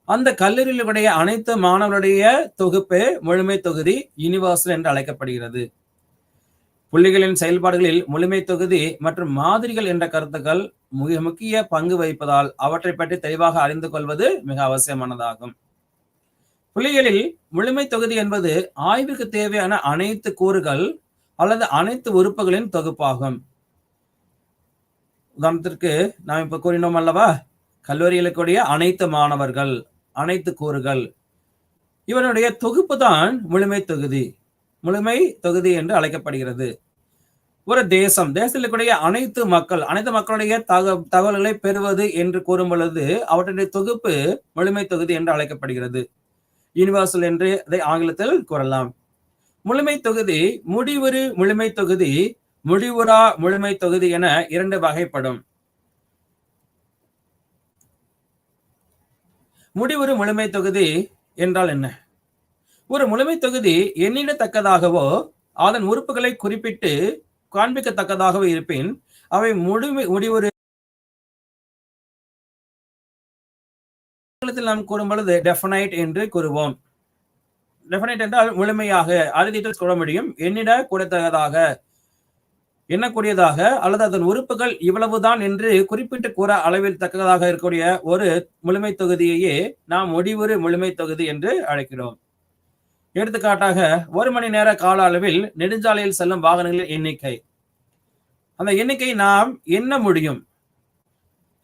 அந்த கல்லூரியிலுடைய அனைத்து மாணவர்களுடைய தொகுப்பு முழுமை தொகுதி யூனிவர்சல் என்று அழைக்கப்படுகிறது. புள்ளிகளின் செயல்பாடுகளில் முழுமை தொகுதி மற்றும் மாதிரிகள் என்ற கருத்துக்கள் மிக முக்கிய பங்கு வகிப்பதால் அவற்றை பற்றி தெளிவாக அறிந்து கொள்வது மிக அவசியமானதாகும். புள்ளிகளில் முழுமை தொகுதி என்பது ஆய்வுக்கு தேவையான அனைத்து கூறுகள் அல்லது அனைத்து உறுப்புகளின் தொகுப்பாகும். உதாரணத்திற்கு நாம் இப்ப கூறினோம் அல்லவா, கல்லூரிகளுக்குடைய அனைத்து மாணவர்கள், அனைத்து கூறுகள், இவனுடைய தொகுப்பு தான் முழுமை தொகுதி என்று அழைக்கப்படுகிறது. ஒரு தேசத்தில் இருக்கக்கூடிய அனைத்து மக்களுடைய தகவல்களை பெறுவது என்று கூறும் பொழுது அவற்றுடைய தொகுப்பு முழுமை தொகுதி என்று அழைக்கப்படுகிறது. யூனிவர்சல் என்று இதை ஆங்கிலத்தில் கூறலாம். முழுமை தொகுதி முடிவுறு முழுமை தொகுதி, முடிவுறா முழுமை தொகுதி என இரண்டு வகைப்படும். முடிவுறு முழுமை தொகுதி என்றால் என்ன? ஒரு முழுமை தொகுதி எண்ணிடத்தக்கதாகவோ அதன் உறுப்புகளை குறிப்பிட்டு காண்பிக்கத்தக்கதாகவோ இருப்பின் அவை முடிவுறு நாம் கூறும் பொழுது டெஃபனைட் என்று கூறுவோம். டெஃபனைட் என்றால் முழுமையாக, அது கூற முடியும், எண்ணிட கூடத்தக்கதாக, எண்ணக்கூடியதாக அல்லது அதன் உறுப்புகள் இவ்வளவுதான் என்று குறிப்பிட்டு கூற அளவில் தக்கதாக இருக்கக்கூடிய ஒரு முழுமை தொகுதியையே நாம் முடிவுறு முழுமை தொகுதி என்று அழைக்கிறோம். எடுத்துக்காட்டாக 1 மணி நேர கால அளவில் நெடுஞ்சாலையில் செல்லும் வாகனங்களின் எண்ணிக்கை, அந்த எண்ணிக்கை நாம் எண்ண முடியும்.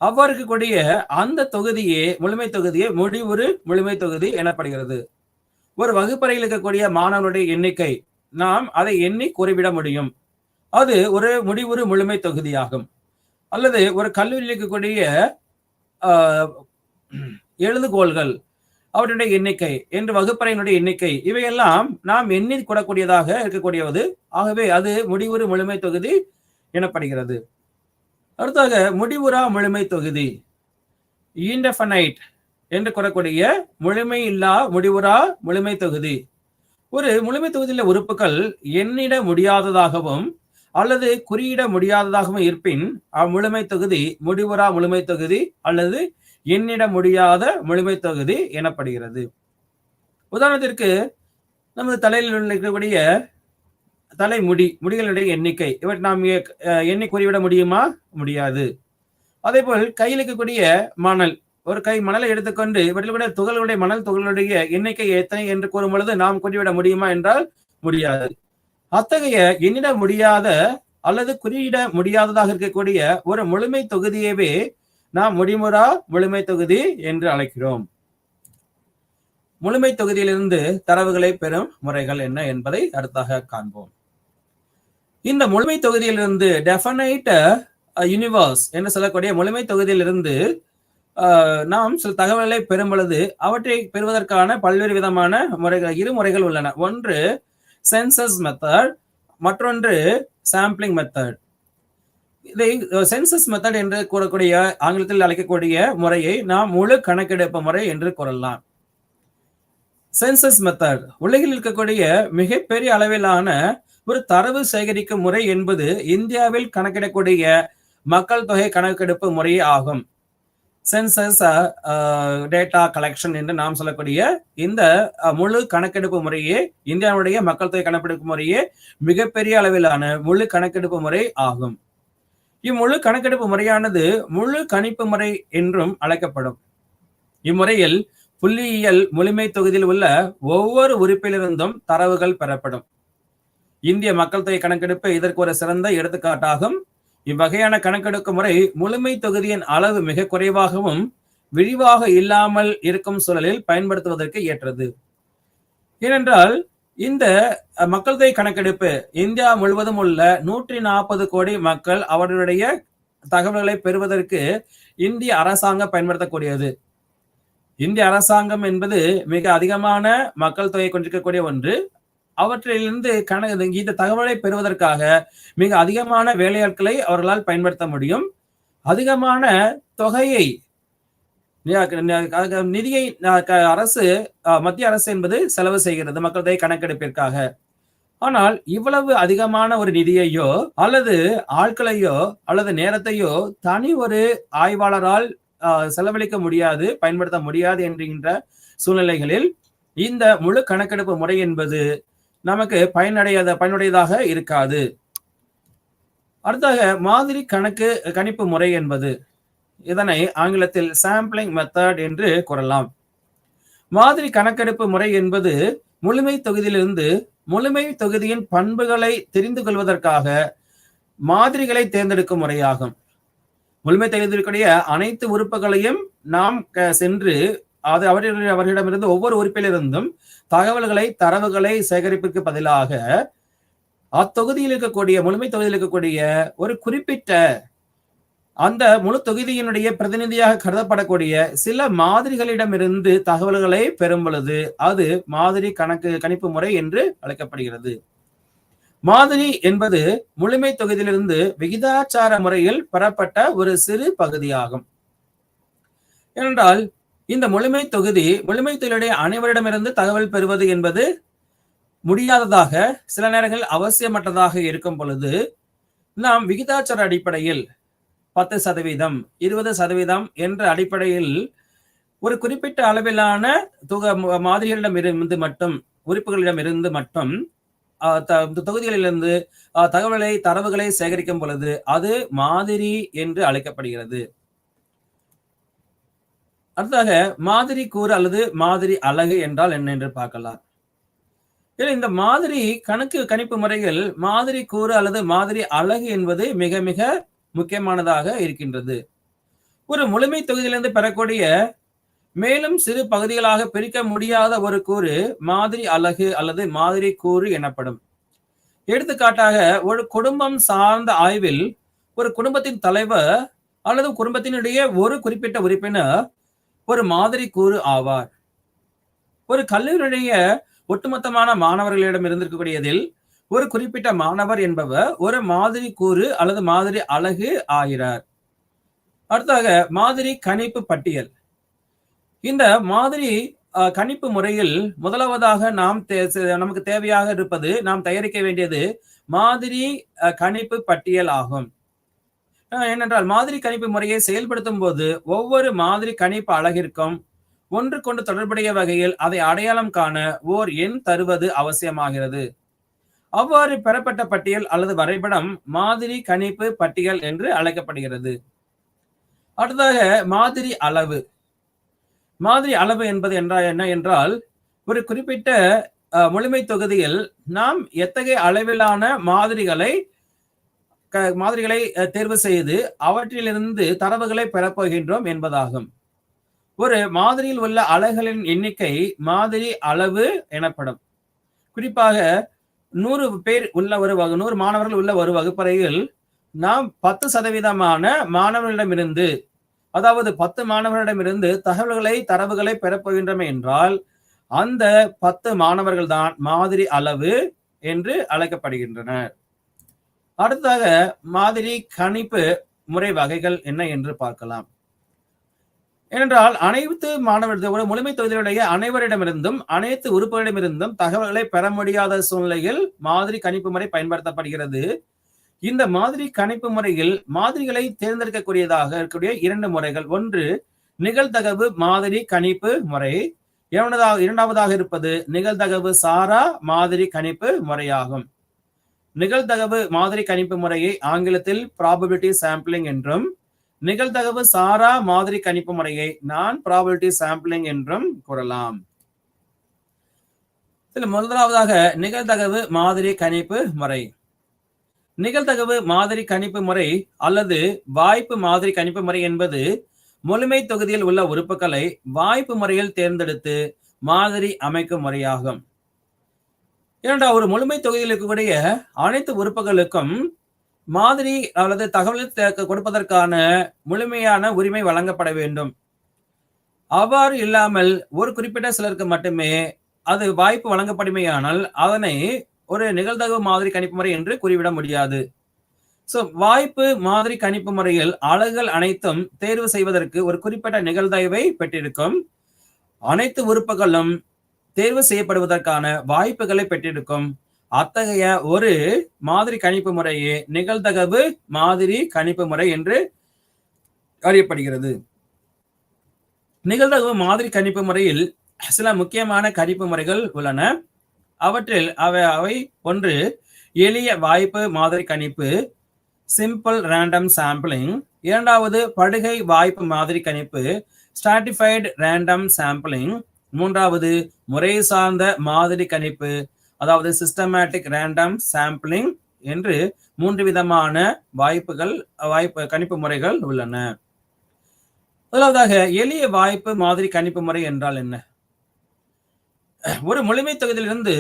அவ்வாறு இருக்கக்கூடிய அந்த தொகுதியே முழுமை தொகுதியே முடிவுறு முழுமை தொகுதி எனப்படுகிறது. ஒரு வகுப்பறையில் இருக்கக்கூடிய மாணவர்களுடைய எண்ணிக்கை நாம் அதை எண்ணி கூறிவிட முடியும், அது ஒரு முடிவுறு முழுமை தொகுதியாகும். அல்லது ஒரு கல்லூரியில் இருக்கக்கூடிய எழுதுகோள்கள், அவருடைய எண்ணிக்கை என்று வகுப்பறையினுடைய எண்ணிக்கை, இவையெல்லாம் நாம் எண்ணி கூடக்கூடியதாக இருக்கக்கூடியது. ஆகவே அது முடிவுறு முழுமை தொகுதி எனப்படுகிறது. அடுத்தாக முடிவுறா முழுமை தொகுதி, இன்டெஃபனைட் என்று கூறக்கூடிய முழுமை இல்லா முடிவுறா முழுமை தொகுதி. ஒரு முழுமை தொகுதியில் உறுப்புகள் எண்ணிட முடியாததாகவும் அல்லது குறியிட முடியாததாகவும் இருப்பின் அம்முழுமை தொகுதி முடிவுறா முழுமை தொகுதி அல்லது எண்ணிட முடியாத முழுமை தொகுதி எனப்படுகிறது. உதாரணத்திற்கு நமது தலையில் இருக்கக்கூடிய முடிகளுடைய எண்ணிக்கை, இவற்றை நாம் எண்ணி கூறிவிட முடியுமா? முடியாது. அதே போல் கையில் இருக்கக்கூடிய மணல், ஒரு கை மணலை எடுத்துக்கொண்டு இவற்றில் மணல் துகளுடைய எண்ணிக்கை எத்தனை என்று கூறும் பொழுது நாம் கூறிவிட முடியுமா என்றால் முடியாது. அத்தகைய எண்ணிட முடியாத அல்லது குறியிட முடியாததாக இருக்கக்கூடிய ஒரு முழுமை தொகுதியவே நாம் முடிமுறா முழுமை தொகுதி என்று அழைக்கிறோம். முழுமை தொகுதியிலிருந்து தரவுகளை பெறும் முறைகள் என்ன என்பதை அடுத்தாக காண்போம். இந்த முழுமை தொகுதியிலிருந்து டெஃபனைட் யூனிவர்ஸ் என்று சொல்லக்கூடிய முழுமை தொகுதியிலிருந்து நாம் சில தகவல்களை பெறும் பொழுது அவற்றை பெறுவதற்கான பல்வேறு விதமான முறைகள், 2 முறைகள் உள்ளன. ஒன்று சென்சஸ் மெத்தட், மற்றொன்று சாம்பிளிங் மெத்தட். இதை சென்சஸ் மெத்தட் என்று கூறக்கூடிய ஆங்கிலத்தில் அழைக்கக்கூடிய முறையை நாம் முழு கணக்கெடுப்பு முறை என்று கூறலாம். சென்சஸ் மெத்தட் உலகில் இருக்கக்கூடிய மிகப்பெரிய அளவிலான ஒரு தரவு சேகரிக்கும் முறை என்பது இந்தியாவில் கணக்கிடக்கூடிய மக்கள் தொகை கணக்கெடுப்பு முறையே ஆகும். சென்சஸ் டேட்டா கலெக்ஷன் என்று நாம் சொல்லக்கூடிய இந்த முழு கணக்கெடுப்பு முறையே, இந்தியாவுடைய மக்கள் தொகை கணக்கெடுப்பு முறையே மிகப்பெரிய அளவிலான முழு கணக்கெடுப்பு முறை ஆகும். இம்முழு கணக்கெடுப்பு முறையானது முழு கணிப்பு முறை என்றும் அழைக்கப்படும். இம்முறையில் புள்ளியியல் முழுமை தொகுதியில் உள்ள ஒவ்வொரு உறுப்பிலிருந்தும் தரவுகள் பெறப்படும். இந்திய மக்கள் தொகை கணக்கெடுப்பு இதற்கு ஒரு சிறந்த எடுத்துக்காட்டாகும். இவ்வகையான கணக்கெடுப்பு முறை முழுமை தொகுதியின் அளவு மிக குறைவாகவும் விரிவாக இல்லாமல் இருக்கும் சூழலில் பயன்படுத்துவதற்கு ஏற்றது. ஏனென்றால் இந்த மக்கள் தொகை கணக்கெடுப்பு இந்தியா முழுவதும் உள்ள 140 கோடி மக்கள் அவர்களுடைய தகவல்களை பெறுவதற்கு இந்திய அரசாங்கம் பயன்படுத்தக்கூடியது. இந்திய அரசாங்கம் என்பது மிக அதிகமான மக்கள் தொகை கொண்டிருக்கக்கூடிய ஒன்று. அவற்றிலிருந்து இந்த தகவலை பெறுவதற்காக மிக அதிகமான வேலையாட்களை அவர்களால் பயன்படுத்த முடியும். அதிகமான தொகையை நிதியை அரசு மத்திய அரசு என்பது செலவு செய்கிறது மக்கள் தொகை கணக்கெடுப்பிற்காக. ஆனால் இவ்வளவு அதிகமான ஒரு நிதியையோ அல்லது ஆட்களையோ அல்லது நேரத்தையோ தனி ஒரு ஆய்வாளரால் செலவழிக்க முடியாது, பயன்படுத்த முடியாது என்கின்ற சூழ்நிலைகளில் இந்த முழு கணக்கெடுப்பு முறை என்பது நமக்கு பயனுடையதாக இருக்காது. அடுத்தாக மாதிரி கணிப்பு முறை என்பது, இதனை ஆங்கிலத்தில் சாம்பிளிங் மெத்தட் என்று கூறலாம். மாதிரி கணக்கெடுப்பு முறை என்பது முழுமை தொகுதியிலிருந்து முழுமை தொகுதியின் பண்புகளை தெரிந்து கொள்வதற்காக மாதிரிகளை தேர்ந்தெடுக்கும் முறையாகும். முழுமை தொகுதியிலுடைய அனைத்து உறுப்புகளையும் நாம் சென்று அது அவர்களிடமிருந்து ஒவ்வொரு உறுப்பிலிருந்தும் தரவுகளை சேகரிப்புக்கு பதிலாக அத்தொகுதியில் இருக்கக்கூடிய முழுமை தொகுதியில் இருக்கக்கூடிய ஒரு குறிப்பிட்ட அந்த முழு தொகுதியினுடைய பிரதிநிதியாக கருதப்படக்கூடிய சில மாதிரிகளிடமிருந்து தகவல்களை பெறும் பொழுது அது மாதிரி கணிப்பு முறை என்று அழைக்கப்படுகிறது. மாதிரி என்பது முழுமை தொகுதியிலிருந்து விகிதாச்சார முறையில் பெறப்பட்ட ஒரு சிறு பகுதியாகும். ஏனென்றால் இந்த முழுமை தொகுதியுடைய அனைவரிடமிருந்து தகவல் பெறுவது என்பது முடியாததாக, சில நேரங்கள் அவசியமற்றதாக இருக்கும் பொழுது நாம் விகிதாச்சார அடிப்படையில் 10%, 20% என்ற அடிப்படையில் ஒரு குறிப்பிட்ட அளவிலான மாதிரிகளிடமிருந்து மட்டும், உறுப்புகளிடமிருந்து மட்டும் தொகுதிகளிலிருந்து தரவுகளை சேகரிக்கும் பொழுது அது மாதிரி என்று அழைக்கப்படுகிறது. அடுத்ததாக மாதிரி கூறு அல்லது மாதிரி அலகு என்றால் என்ன என்று பார்க்கலாம். இந்த மாதிரி கணிப்பு முறைகள் மாதிரி கூறு அல்லது மாதிரி அலகு என்பது மிக மிக முக்கியமானதாக இருக்கின்றது. ஒரு முழுமை தொகுதியிலிருந்து பெறக்கூடிய மேலும் சிறு பகுதிகளாக பிரிக்க முடியாத ஒரு கூறு மாதிரி அலகு அல்லது மாதிரி கூறு எனப்படும். எடுத்துக்காட்டாக ஒரு குடும்பம் சார்ந்த ஆய்வில் ஒரு குடும்பத்தின் தலைவர் அல்லது குடும்பத்தினுடைய ஒரு குறிப்பிட்ட உறுப்பினர் ஒரு மாதிரி கூறு ஆவார். ஒரு கல்லூரியுடைய ஒட்டுமொத்தமான மாணவர்களிடம் இருந்திருக்கக்கூடியதில் ஒரு குறிப்பிட்ட மாணவர் என்பவர் ஒரு மாதிரி கூறு அல்லது மாதிரி அலகு ஆகிறார். அடுத்தாக மாதிரி கணிப்பு பட்டியல். இந்த மாதிரி கணிப்பு முறையில் முதலாவதாக நமக்கு தேவையாக இருப்பது, நாம் தயாரிக்க வேண்டியது மாதிரி கணிப்பு பட்டியல் ஆகும். ஏனென்றால் மாதிரி கணிப்பு முறையை செயல்படுத்தும் போது ஒவ்வொரு மாதிரி கணிப்பு அலகிற்கும் ஒன்றுக்கொண்டு தொடர்புடைய வகையில் அதை அடையாளம் காண ஓர் எண் தருவது அவசியமாகிறது. அவ்வாறு பெறப்பட்ட பட்டியல் அல்லது வரைபடம் மாதிரி கணிப்பு பட்டியல் என்று அழைக்கப்படுகிறது. அடுத்ததாக மாதிரி அளவு. மாதிரி அளவு என்பது என்ன என்றால், ஒரு குறிப்பிட்ட முழுமை தொகுதியில் நாம் எத்தகைய அளவிலான மாதிரிகளை தேர்வு செய்து அவற்றிலிருந்து தரவுகளை பெறப்போகின்றோம் என்பதாகும். ஒரு மாதிரியில் உள்ள அலகுகளின் எண்ணிக்கை மாதிரி அளவு எனப்படும். குறிப்பாக 100 பேர் உள்ள 100 மாணவர்கள் உள்ள ஒரு வகுப்பறையில் நாம் 10% மாணவர்களிடமிருந்து, அதாவது 10 மாணவர்களிடமிருந்து தரவுகளை பெறப்போகின்றோம் என்றால் அந்த 10 மாணவர்கள் தான் மாதிரி அளவு என்று அழைக்கப்படுகின்றனர். அடுத்ததாக மாதிரி கணிப்பு முறை வகைகள் என்ன என்று பார்க்கலாம். ஏனென்றால் அனைத்து மாணவர்கள் முழுமை தொகுதியுடைய அனைவரிடமிருந்தும் அனைத்து உறுப்புகளிடமிருந்தும் தகவல்களை பெற முடியாத சூழ்நிலையில் மாதிரி கணிப்பு முறை பயன்படுத்தப்படுகிறது. இந்த மாதிரி கணிப்பு முறையில் மாதிரிகளை தேர்ந்தெடுக்கக்கூடியதாக இருக்கக்கூடிய 2 முறைகள். ஒன்று நிகழ்தகவு மாதிரி கணிப்பு முறை, இரண்டாவதாக இருப்பது நிகழ்தகவு சாரா மாதிரி கணிப்பு முறையாகும். நிகழ்தகவு மாதிரி கணிப்பு முறையை ஆங்கிலத்தில் ப்ராபபிலிட்டி சாம்பிளிங் என்றும், நிகழ்தகவு சாரா மாதிரி கணிப்பு முறையை நான் ப்ராபபிலிட்டி சாம்பிளிங் என்றும் கூறலாம். முதலாவதாக நிகழ்தகவு மாதிரி கணிப்பு முறை. நிகழ்தகவு மாதிரி கணிப்பு முறை அல்லது வாய்ப்பு மாதிரி கணிப்பு முறை என்பது முழுமை தொகுதியில் உள்ள உறுப்புகளை வாய்ப்பு முறையில் தேர்ந்தெடுத்து மாதிரி அமைக்கும் முறையாகும். ஏனென்றால் ஒரு முழுமை தொகுதியில் இருக்கக்கூடிய அனைத்து உறுப்புகளுக்கும் மாதிரி அல்லது தகவல் கொடுப்பதற்கான முழுமையான உரிமை வழங்கப்பட வேண்டும். அவ்வாறு இல்லாமல் ஒரு குறிப்பிட்ட சிலருக்கு மட்டுமே அது வாய்ப்பு வழங்கப்படுமேயானால் அதனை ஒரு நிகழ்தகவு மாதிரி கணிப்பு முறை என்று கூறிவிட முடியாது. வாய்ப்பு மாதிரி கணிப்பு முறையில் அலகுகள் அனைத்தும் தேர்வு செய்வதற்கு ஒரு குறிப்பிட்ட நிகழ்தகவை பெற்றிருக்கும். அனைத்து உறுப்புகளும் தேர்வு செய்யப்படுவதற்கான வாய்ப்புகளை பெற்றிருக்கும். அத்தகைய ஒரு மாதிரி கணிப்பு முறையே நிகழ்தகவு மாதிரி கணிப்பு முறை என்று அறியப்படுகிறது. நிகழ்தகவு மாதிரி கணிப்பு முறையில் சில முக்கியமான கணிப்பு முறைகள் உள்ளன. அவற்றில் அவை ஒன்று எளிய வாய்ப்பு மாதிரி கணிப்பு, சிம்பிள் ரேண்டம் சாம்பிளிங். இரண்டாவது படுகை வாய்ப்பு மாதிரி கணிப்பு, ஸ்ட்ராட்டிஃபைடு ரேண்டம் சாம்பிளிங். மூன்றாவது முறை சார்ந்த மாதிரி கணிப்பு, அதாவது சிஸ்டமேட்டிக் ரேண்டம் சாம்பிளிங் என்று 3 விதமான வாய்ப்பு கணிப்பு முறைகள் உள்ளன. முதலாவதாக எளிய வாய்ப்பு மாதிரி கணிப்பு முறை என்றால் என்ன? ஒரு முழுமை தொகுதியிலிருந்து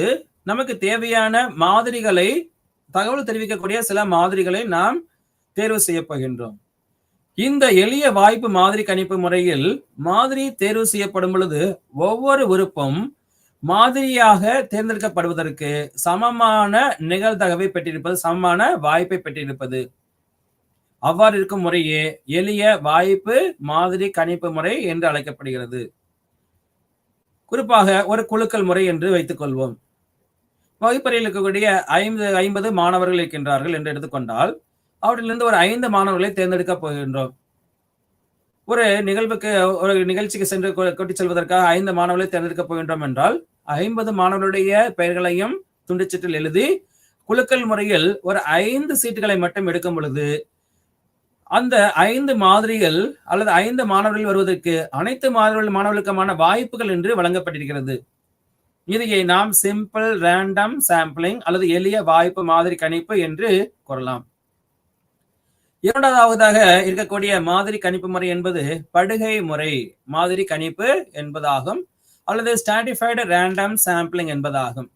நமக்கு தேவையான மாதிரிகளை, தகவல் தெரிவிக்கக்கூடிய சில மாதிரிகளை நாம் தேர்வு செய்ய போகின்றோம். இந்த எளிய வாய்ப்பு மாதிரி கணிப்பு முறையில் மாதிரி தேர்வு செய்யப்படும் பொழுது ஒவ்வொரு உறுப்பும் மாதிரியாக தேர்ந்தெடுக்கப்படுவதற்கு சமமான நிகழ்தகவை பெற்றிருப்பது, சமமான வாய்ப்பை பெற்றிருப்பது. அவ்வாறு இருக்கும் முறையே எளிய வாய்ப்பு மாதிரி கணிப்பு முறை என்று அழைக்கப்படுகிறது. குறிப்பாக ஒரு குழுக்கள் முறை என்று வைத்துக் கொள்வோம். வகுப்பறையில் இருக்கக்கூடிய 50 மாணவர்கள் இருக்கின்றார்கள் என்று எடுத்துக்கொண்டால், அவற்றிலிருந்து ஒரு 5 மாணவர்களை தேர்ந்தெடுக்க போகின்றோம். ஒரு நிகழ்ச்சிக்கு சென்று கொட்டி செல்வதற்காக 5 மாணவர்களை தேர்ந்தெடுக்க போகின்றோம் என்றால் 50 மாணவர்களுடைய பெயர்களையும் துண்டுச்சீட்டில் எழுதி குழுக்கள் முறையில் ஒரு 5 சீட்டுகளை மட்டும் எடுக்கும் பொழுது அந்த 5 மாதிரிகள் அல்லது 5 மாணவர்கள் வருவதற்கு அனைத்து மாணவர்களுக்கான வாய்ப்புகள் என்று வழங்கப்பட்டிருக்கிறது. இதையே நாம் சிம்பிள் ரேண்டம் சாம்பிளிங் அல்லது எளிய வாய்ப்பு மாதிரி கணிப்பு என்று கூறலாம். இரண்டாவதாக இருக்கக்கூடிய மாதிரி கணிப்பு முறை என்பது படுகை முறை மாதிரி கணிப்பு என்பதாகும், அல்லது ஸ்ட்ராட்டிஃபைடு ரேண்டம் சாம்பிளிங் என்பதாகும்.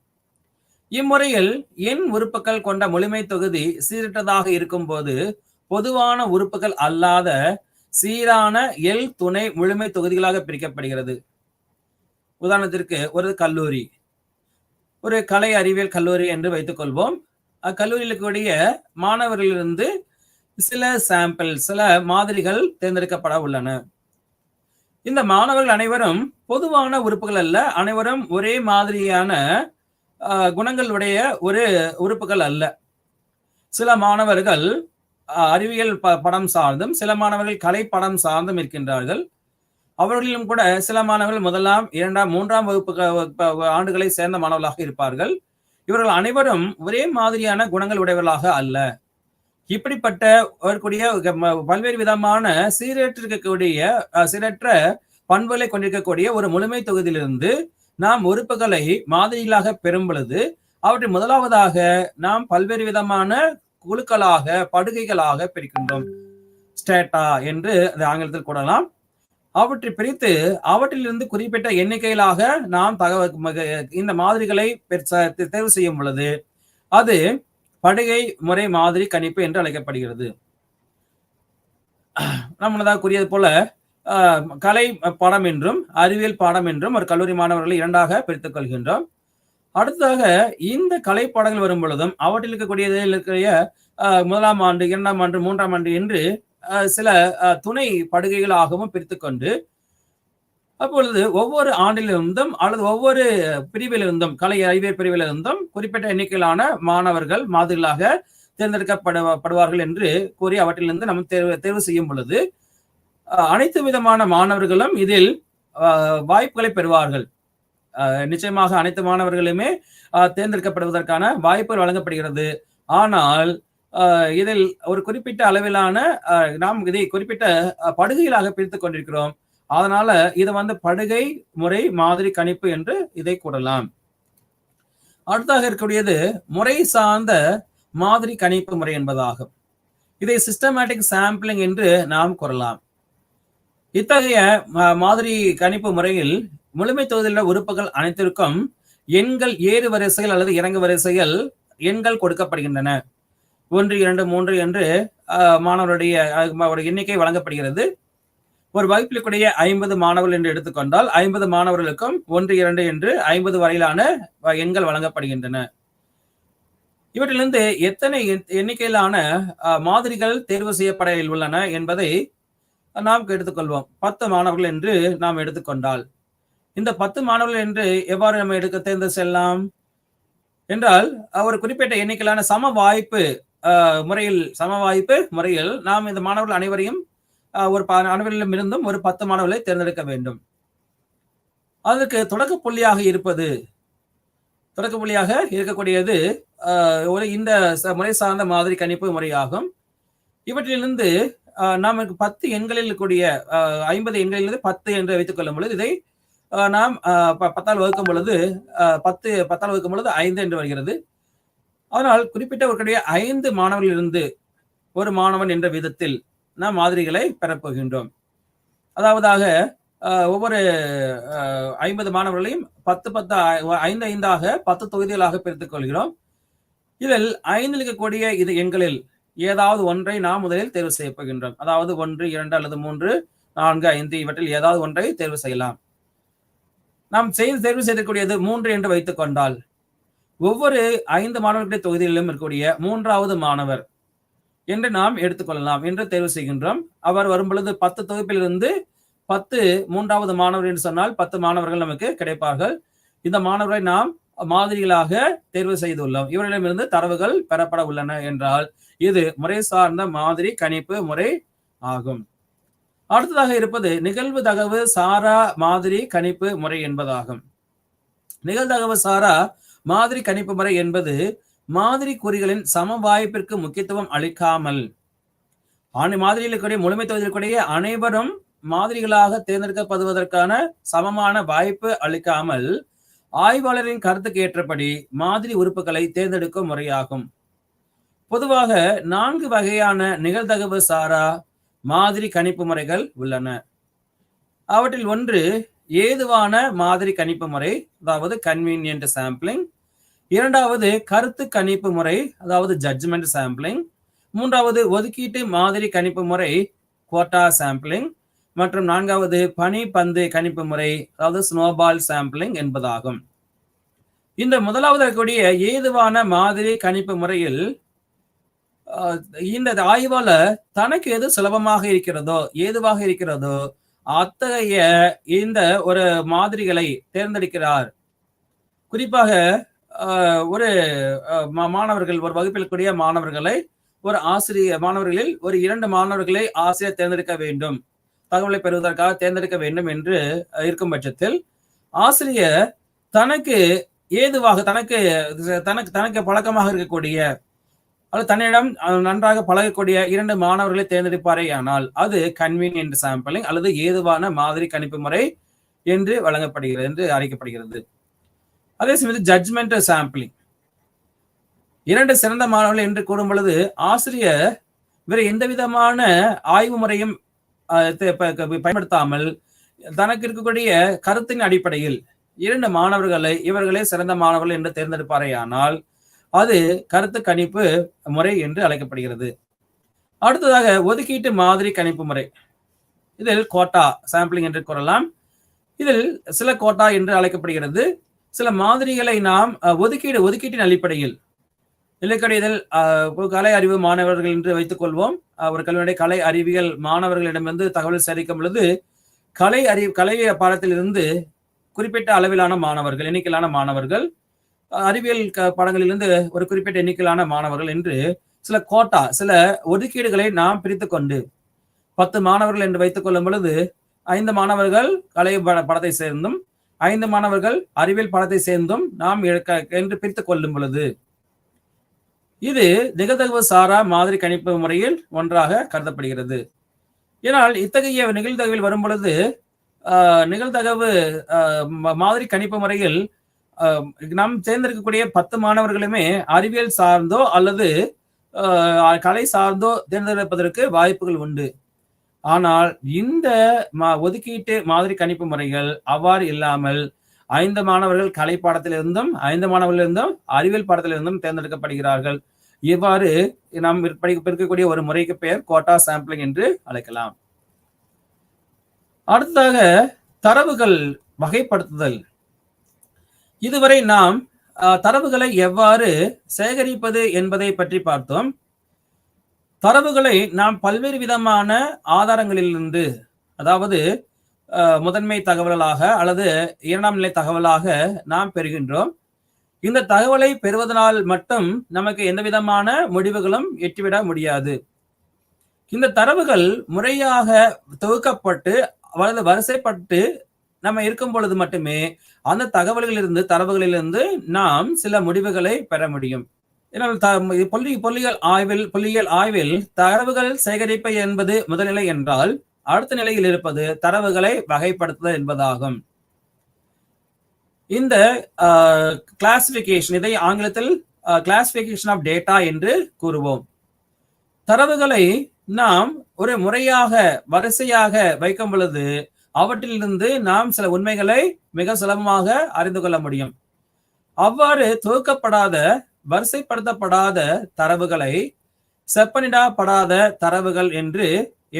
இம்முறையில் எண் உறுப்புகள் கொண்ட முழுமை தொகுதி சீரற்றதாக இருக்கும் போது பொதுவான உறுப்புகள் அல்லாத சீரான எல் துணை முழுமை தொகுதிகளாக பிரிக்கப்படுகிறது. உதாரணத்திற்கு ஒரு கல்லூரி, ஒரு கலை அறிவியல் கல்லூரி என்று வைத்துக் கொள்வோம். அக்கல்லூரியில் இருக்கக்கூடிய மாணவர்களிலிருந்து சில சாம்பிள், சில மாதிரிகள் தேர்ந்தெடுக்கப்பட உள்ளன. இந்த மாணவர்கள் அனைவரும் பொதுவான உறுப்புகள் அல்ல, அனைவரும் ஒரே மாதிரியான குணங்களுடைய ஒரு உறுப்புகள் அல்ல. சில மாணவர்கள் அறிவியல் படம் சார்ந்தும், சில மாணவர்கள் கலை படம் சார்ந்தும் இருக்கின்றார்கள். அவர்களிலும் கூட சில மாணவர்கள் 1ஆம் 2ஆம் 3ஆம் வகுப்பு ஆண்டுகளை சேர்ந்த மாணவர்களாக இருப்பார்கள். இவர்கள் அனைவரும் ஒரே மாதிரியான குணங்கள் உடையவர்களாக அல்ல. இப்படிப்பட்ட பல்வேறு விதமான சீரற்ற பண்புகளை கொண்டிருக்கக்கூடிய ஒரு முழுமை தொகுதியிலிருந்து நாம் உறுப்புகளை மாதிரிகளாக பெறும் பொழுது அவற்றை முதலாவதாக நாம் பல்வேறு விதமான குழுக்களாக, படுகைகளாக பிரிக்கின்றோம். ஸ்டேட்டா என்று ஆங்கிலத்தில் கூறலாம். அவற்றை பிரித்து அவற்றிலிருந்து குறிப்பிட்ட எண்ணிக்கையிலாக நாம் இந்த மாதிரிகளை தேர்வு செய்யும் பொழுது அது படுகை முறை மாதிரி கணிப்பு என்று அழைக்கப்படுகிறது. நம்மளதாக கூறியது போல கலை பாடம் என்றும் அறிவியல் பாடம் என்றும் ஒரு கல்லூரி மாணவர்களை 2ஆக பிரித்துக் கொள்கின்றோம். அடுத்ததாக இந்த கலை பாடங்கள் வரும் பொழுதும் அவற்றில் இருக்கக்கூடிய 1ஆம் ஆண்டு, 2ஆம் ஆண்டு, 3ஆம் ஆண்டு என்று சில துணை படுகைகளாகவும் பிரித்துக்கொண்டு அப்பொழுது ஒவ்வொரு ஆண்டிலிருந்தும் அல்லது ஒவ்வொரு பிரிவிலிருந்தும், கலை அறிவியல் பிரிவிலிருந்தும் குறிப்பிட்ட எண்ணிக்கையிலான மாணவர்கள் மாதிரிகளாக தேர்ந்தெடுக்கப்படுவார்கள் என்று கூறி அவற்றிலிருந்து நம்ம தேர்வு செய்யும் பொழுது அனைத்து விதமான மாணவர்களும் இதில் வாய்ப்புகளை பெறுவார்கள். நிச்சயமாக அனைத்து மாணவர்களுமே தேர்ந்தெடுக்கப்படுவதற்கான வாய்ப்புகள் வழங்கப்படுகிறது. ஆனால் இதில் ஒரு குறிப்பிட்ட அளவிலான நாம் இதை குறிப்பிட்ட படுகைகளாக பிரித்துக் கொண்டிருக்கிறோம். அதனால இதை படுகை முறை மாதிரி கணிப்பு என்று இதை கூறலாம். அடுத்தாக இருக்கக்கூடியது முறை சார்ந்த மாதிரி கணிப்பு முறை என்பதாகும். இதை சிஸ்டமேட்டிக் சாம்பிளிங் என்று நாம் கூறலாம். இத்தகைய மாதிரி கணிப்பு முறையில் முழுமை தொகுதியில் உறுப்புகள் அனைத்திற்கும் எண்கள் ஏறு வரிசைகள் அல்லது இறங்கு வரிசைகள் எண்கள் கொடுக்கப்படுகின்றன. 1, 2, 3 என்று மாணவருடைய எண்ணிக்கை வழங்கப்படுகிறது. ஒரு வகுப்பில் கூடிய 50 மாணவர்கள் என்று எடுத்துக்கொண்டால் 50 மாணவர்களுக்கும் 1, 2 என்று 50 வரையிலான எண்கள் வழங்கப்படுகின்றன. இவற்றிலிருந்து எத்தனை எண்ணிக்கையிலான மாதிரிகள் தேர்வு செய்யப்பட உள்ளன என்பதை நாம் எடுத்துக்கொள்வோம். 10 மாணவர்கள் என்று நாம் எடுத்துக்கொண்டால் இந்த 10 மாணவர்கள் என்று எவ்வாறு நம்ம தேர்ந்து செல்லலாம் என்றால், ஒரு குறிப்பிட்ட எண்ணிக்கையிலான சம வாய்ப்பு முறையில் நாம் இந்த மாணவர்கள் அனைவரையும் ஒரு அனைவரிலும் இருந்தும் ஒரு 10 மாணவர்களை தேர்ந்தெடுக்க வேண்டும். அதற்கு தொடக்க புள்ளியாக இருக்கக்கூடியது இந்த முறை சார்ந்த மாதிரி கணிப்பு முறையாகும். இவற்றிலிருந்து நமக்கு 10 எண்களில் கூடிய 50 எண்களிலிருந்து 10 என்று வைத்துக் கொள்ளும் பொழுது இதை நாம் 10ஆல் வகுக்கும் பொழுது 10ஆல் வகுக்கும் பொழுது 5 என்று வருகிறது. அதனால் குறிப்பிட்ட ஒரு 5 மாணவர்களிலிருந்து ஒரு மாணவன் என்ற விதத்தில் நாம் மாதிரிகளை பெறப்போகின்றோம். அதாவதாக ஒவ்வொரு 50 மாணவர்களையும் 5 10 தொகுதிகளாக பிரித்துக் கொள்கிறோம். இதில் 5 இருக்கக்கூடிய இது எண்களில் ஏதாவது ஒன்றை நாம் முதலில் தேர்வு செய்ய போகின்றோம். அதாவது 1, 2 அல்லது 3, 4, 5 இவற்றில் ஏதாவது ஒன்றை தேர்வு செய்யலாம். நாம் தேர்வு செய்யக்கூடியது 3 என்று வைத்துக் கொண்டால் ஒவ்வொரு 5 மாணவர்களுடைய தொகுதியிலும் இருக்கக்கூடிய 3வது மாணவர் என்று நாம் எடுத்துக்கொள்ளலாம் என்று தேர்வு செய்கின்றோம். அவர் வரும் பொழுது 10 தொகுப்பிலிருந்து 10 3வது மாணவர் என்று சொன்னால் 10 மாணவர்கள் நமக்கு கிடைப்பார்கள். இந்த மாணவர்களை நாம் மாதிரிகளாக தேர்வு செய்துள்ளோம். இவர்களிடமிருந்து தரவுகள் பெறப்பட உள்ளன என்றால் இது முறை சார்ந்த மாதிரி கணிப்பு முறை ஆகும். அடுத்ததாக இருப்பது நிகழ்வுதகவு சாரா மாதிரி கணிப்பு முறை என்பதாகும். நிகழ்தகவு சாரா மாதிரி கணிப்பு முறை என்பது மாதிரி குறிகளின் சம வாய்ப்பிற்கு முக்கியத்துவம் அளிக்காமல் மாதிரியில் இருக்கக்கூடிய முழுமை தொகுதியில் அனைவரும் மாதிரிகளாக தேர்ந்தெடுக்கப்படுவதற்கான சமமான வாய்ப்பு அளிக்காமல் ஆய்வாளரின் கருத்துக்கு ஏற்றபடி மாதிரி உறுப்புகளை தேர்ந்தெடுக்கும் முறையாகும். பொதுவாக 4 வகையான நிகழ்தகவு சாரா மாதிரி கணிப்பு முறைகள் உள்ளன. அவற்றில் ஒன்று ஏதுவான மாதிரி கணிப்பு முறை, அதாவது கன்வீனியன்ட் சாம்பிளிங். இரண்டாவது கருத்து கணிப்பு முறை, அதாவது ஜட்ஜ்மெண்ட் சாம்பிளிங். மூன்றாவது ஒதுக்கீட்டு மாதிரி கணிப்பு முறை, கோட்டா சாம்பிளிங். மற்றும் 4வது பனி பந்து கணிப்பு முறை, அதாவது ஸ்னோபால் சாம்பிளிங் என்பதாகும். இந்த முதலாவது இருக்கக்கூடிய ஏதுவான மாதிரி கணிப்பு முறையில் இந்த ஆய்வாளர் தனக்கு எது சுலபமாக இருக்கிறதோ ஏதுவாக இருக்கிறதோ அத்தகைய இந்த ஒரு மாதிரிகளை தேர்ந்தெடுக்கிறார். குறிப்பாக ஒரு மாணவர்கள் ஒரு வகுப்பில் கூடிய மாணவர்களை மாணவர்களில் ஒரு 2 மாணவர்களை ஆசிரியர் தேர்ந்தெடுக்க வேண்டும், தகவலை பெறுவதற்காக தேர்ந்தெடுக்க வேண்டும் என்று இருக்கும் பட்சத்தில் ஆசிரியர் தனக்கு ஏதுவாக தனக்கு பழக்கமாக இருக்கக்கூடிய அல்லது தன்னிடம் நன்றாக பழகக்கூடிய 2 மாணவர்களை தேர்ந்தெடுப்பாரே ஆனால் அது கன்வீனியன்ட் சாம்பிளிங் அல்லது ஏதுவான மாதிரி கணிப்பு முறை என்று வழங்கப்படுகிறது என்று அறிக்கப்படுகிறது. அதே சமயத்தில் ஜட்ஜ்மெண்ட் சாம்பிளிங் 2 சிறந்த மாணவர்கள் என்று கூறும் பொழுது ஆசிரியர் வேறு எந்த விதமான ஆய்வு முறையும் பயன்படுத்தாமல் தனக்கு இருக்கக்கூடிய கருத்தின் அடிப்படையில் 2 மாணவர்களை இவர்களே சிறந்த மாணவர்கள் என்று தேர்ந்தெடுப்பாரே ஆனால் அது கருத்து கணிப்பு முறை என்று அழைக்கப்படுகிறது. அடுத்ததாக ஒதுக்கீட்டு மாதிரி கணிப்பு முறை, இதில் கோட்டா சாம்பிளிங் என்று கூறலாம். இதில் சில கோட்டா என்று அழைக்கப்படுகிறது. சில மாதிரிகளை நாம் ஒதுக்கீட்டின் அடிப்படையில் இலக்கடிதல் கலை அறிவு மாணவர்கள் என்று வைத்துக் கொள்வோம். ஒரு கல்வியுடைய கலை அறிவியல் மாணவர்களிடமிருந்து தகவல் சேகரிக்கும் பொழுது கலை பாடத்தில் இருந்து குறிப்பிட்ட அளவிலான மாணவர்கள் எண்ணிக்கையிலான மாணவர்கள், அறிவியல் பாடங்களிலிருந்து ஒரு குறிப்பிட்ட எண்ணிக்கையிலான மாணவர்கள் என்று சில கோட்டா சில ஒதுக்கீடுகளை நாம் பிரித்து கொண்டு 10 மாணவர்கள் என்று வைத்துக் கொள்ளும் பொழுது 5 மாணவர்கள் கலை படத்தை சேர்ந்தும் 5 மாணவர்கள் அறிவியல் பாடத்தை சேர்ந்தும் நாம் என்று பிரித்துக் கொள்ளும் பொழுது இது நிகழ்தகவு சாரா மாதிரி கணிப்பு முறையில் ஒன்றாக கருதப்படுகிறது. ஏனால் இத்தகைய நிகழ்தகவில் வரும் பொழுது நிகழ்தகவு மாதிரி கணிப்பு முறையில் நாம் தேர்ந்தெடுக்கக்கூடிய 10 மாணவர்களுமே அறிவியல் சார்ந்தோ அல்லது கலை சார்ந்தோ தேர்ந்தெடுப்பதற்கு வாய்ப்புகள் உண்டு. ஆனால் இந்த ஒதுக்கீட்டு மாதிரி கணிப்பு முறைகள் அவ்வாறு இல்லாமல் 5 மாணவர்கள் கலை பாடத்திலிருந்தும் 5 மாணவர்களிருந்தும் அறிவியல் பாடத்திலிருந்தும் தேர்ந்தெடுக்கப்படுகிறார்கள். இவ்வாறு நாம் இருக்கக்கூடிய ஒரு முறைக்கு பெயர் கோட்டா சாம்பிளிங் என்று அழைக்கலாம். அடுத்ததாக தரவுகள் வகைப்படுத்துதல். இதுவரை நாம் தரவுகளை எவ்வாறு சேகரிப்பது என்பதை பற்றி பார்த்தோம். தரவுகளை நாம் பல்வேறு விதமான ஆதாரங்களிலிருந்து, அதாவது முதன்மை தகவலாக அல்லது இரண்டாம் நிலை தகவலாக நாம் பெறுகின்றோம். இந்த தகவலை பெறுவதனால் மட்டும் நமக்கு எந்த விதமான முடிவுகளும் எட்டிவிட முடியாது. இந்த தரவுகள் முறையாக தொகுக்கப்பட்டு வரிசைப்பட்டு நம்ம இருக்கும் பொழுது மட்டுமே அந்த தரவுகளிலிருந்து நாம் சில முடிவுகளை பெற முடியும். பொல்லியல் ஆய்வில் தரவுகள் சேகரிப்பு என்பது முதல்நிலை என்றால், அடுத்த நிலையில் இருப்பது தரவுகளை வகைப்படுத்துதல் என்பதாகும். இந்த கிளாசிபிகேஷன், இதை ஆங்கிலத்தில் கிளாசிபிகேஷன் ஆஃப் டேட்டா என்று கூறுவோம். தரவுகளை நாம் ஒரு முறையாக வரிசையாக வைக்கும் பொழுது அவற்றிலிருந்து நாம் சில உண்மைகளை மிக சுலபமாக அறிந்து கொள்ள முடியும். அவ்வாறு தொகுக்கப்படாத, வரிசைப்படுத்தப்படாத தரவுகளை செப்பனிடப்படாத தரவுகள்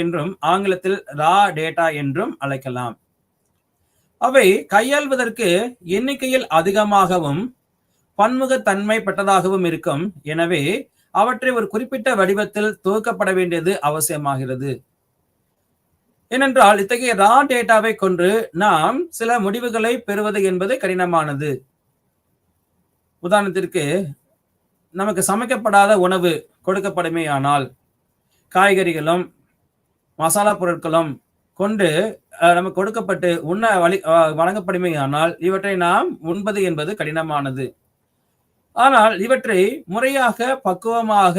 என்றும் ஆங்கிலத்தில் ரா டேட்டா என்றும் அழைக்கலாம். அவை கையாள்வதற்கு எண்ணிக்கையில் அதிகமாகவும் பன்முகத்தன்மை பெற்றதாகவும் இருக்கும். எனவே அவற்றை ஒரு குறிப்பிட்ட வடிவத்தில் தொகுக்கப்பட வேண்டியது அவசியமாகிறது. ஏனென்றால் இத்தகைய ரா டேட்டாவை கொண்டு நாம் சில முடிவுகளை பெறுவது என்பது கடினமானது. உதாரணத்திற்கு, நமக்கு சமைக்கப்படாத உணவு கொடுக்கப்படுமேயானால், காய்கறிகளும் மசாலா பொருட்களும் கொண்டு நமக்கு கொடுக்கப்பட்டு வழங்கப்படுமேயானால் இவற்றை நாம் உண்பது என்பது கடினமானது. ஆனால் இவற்றை முறையாக பக்குவமாக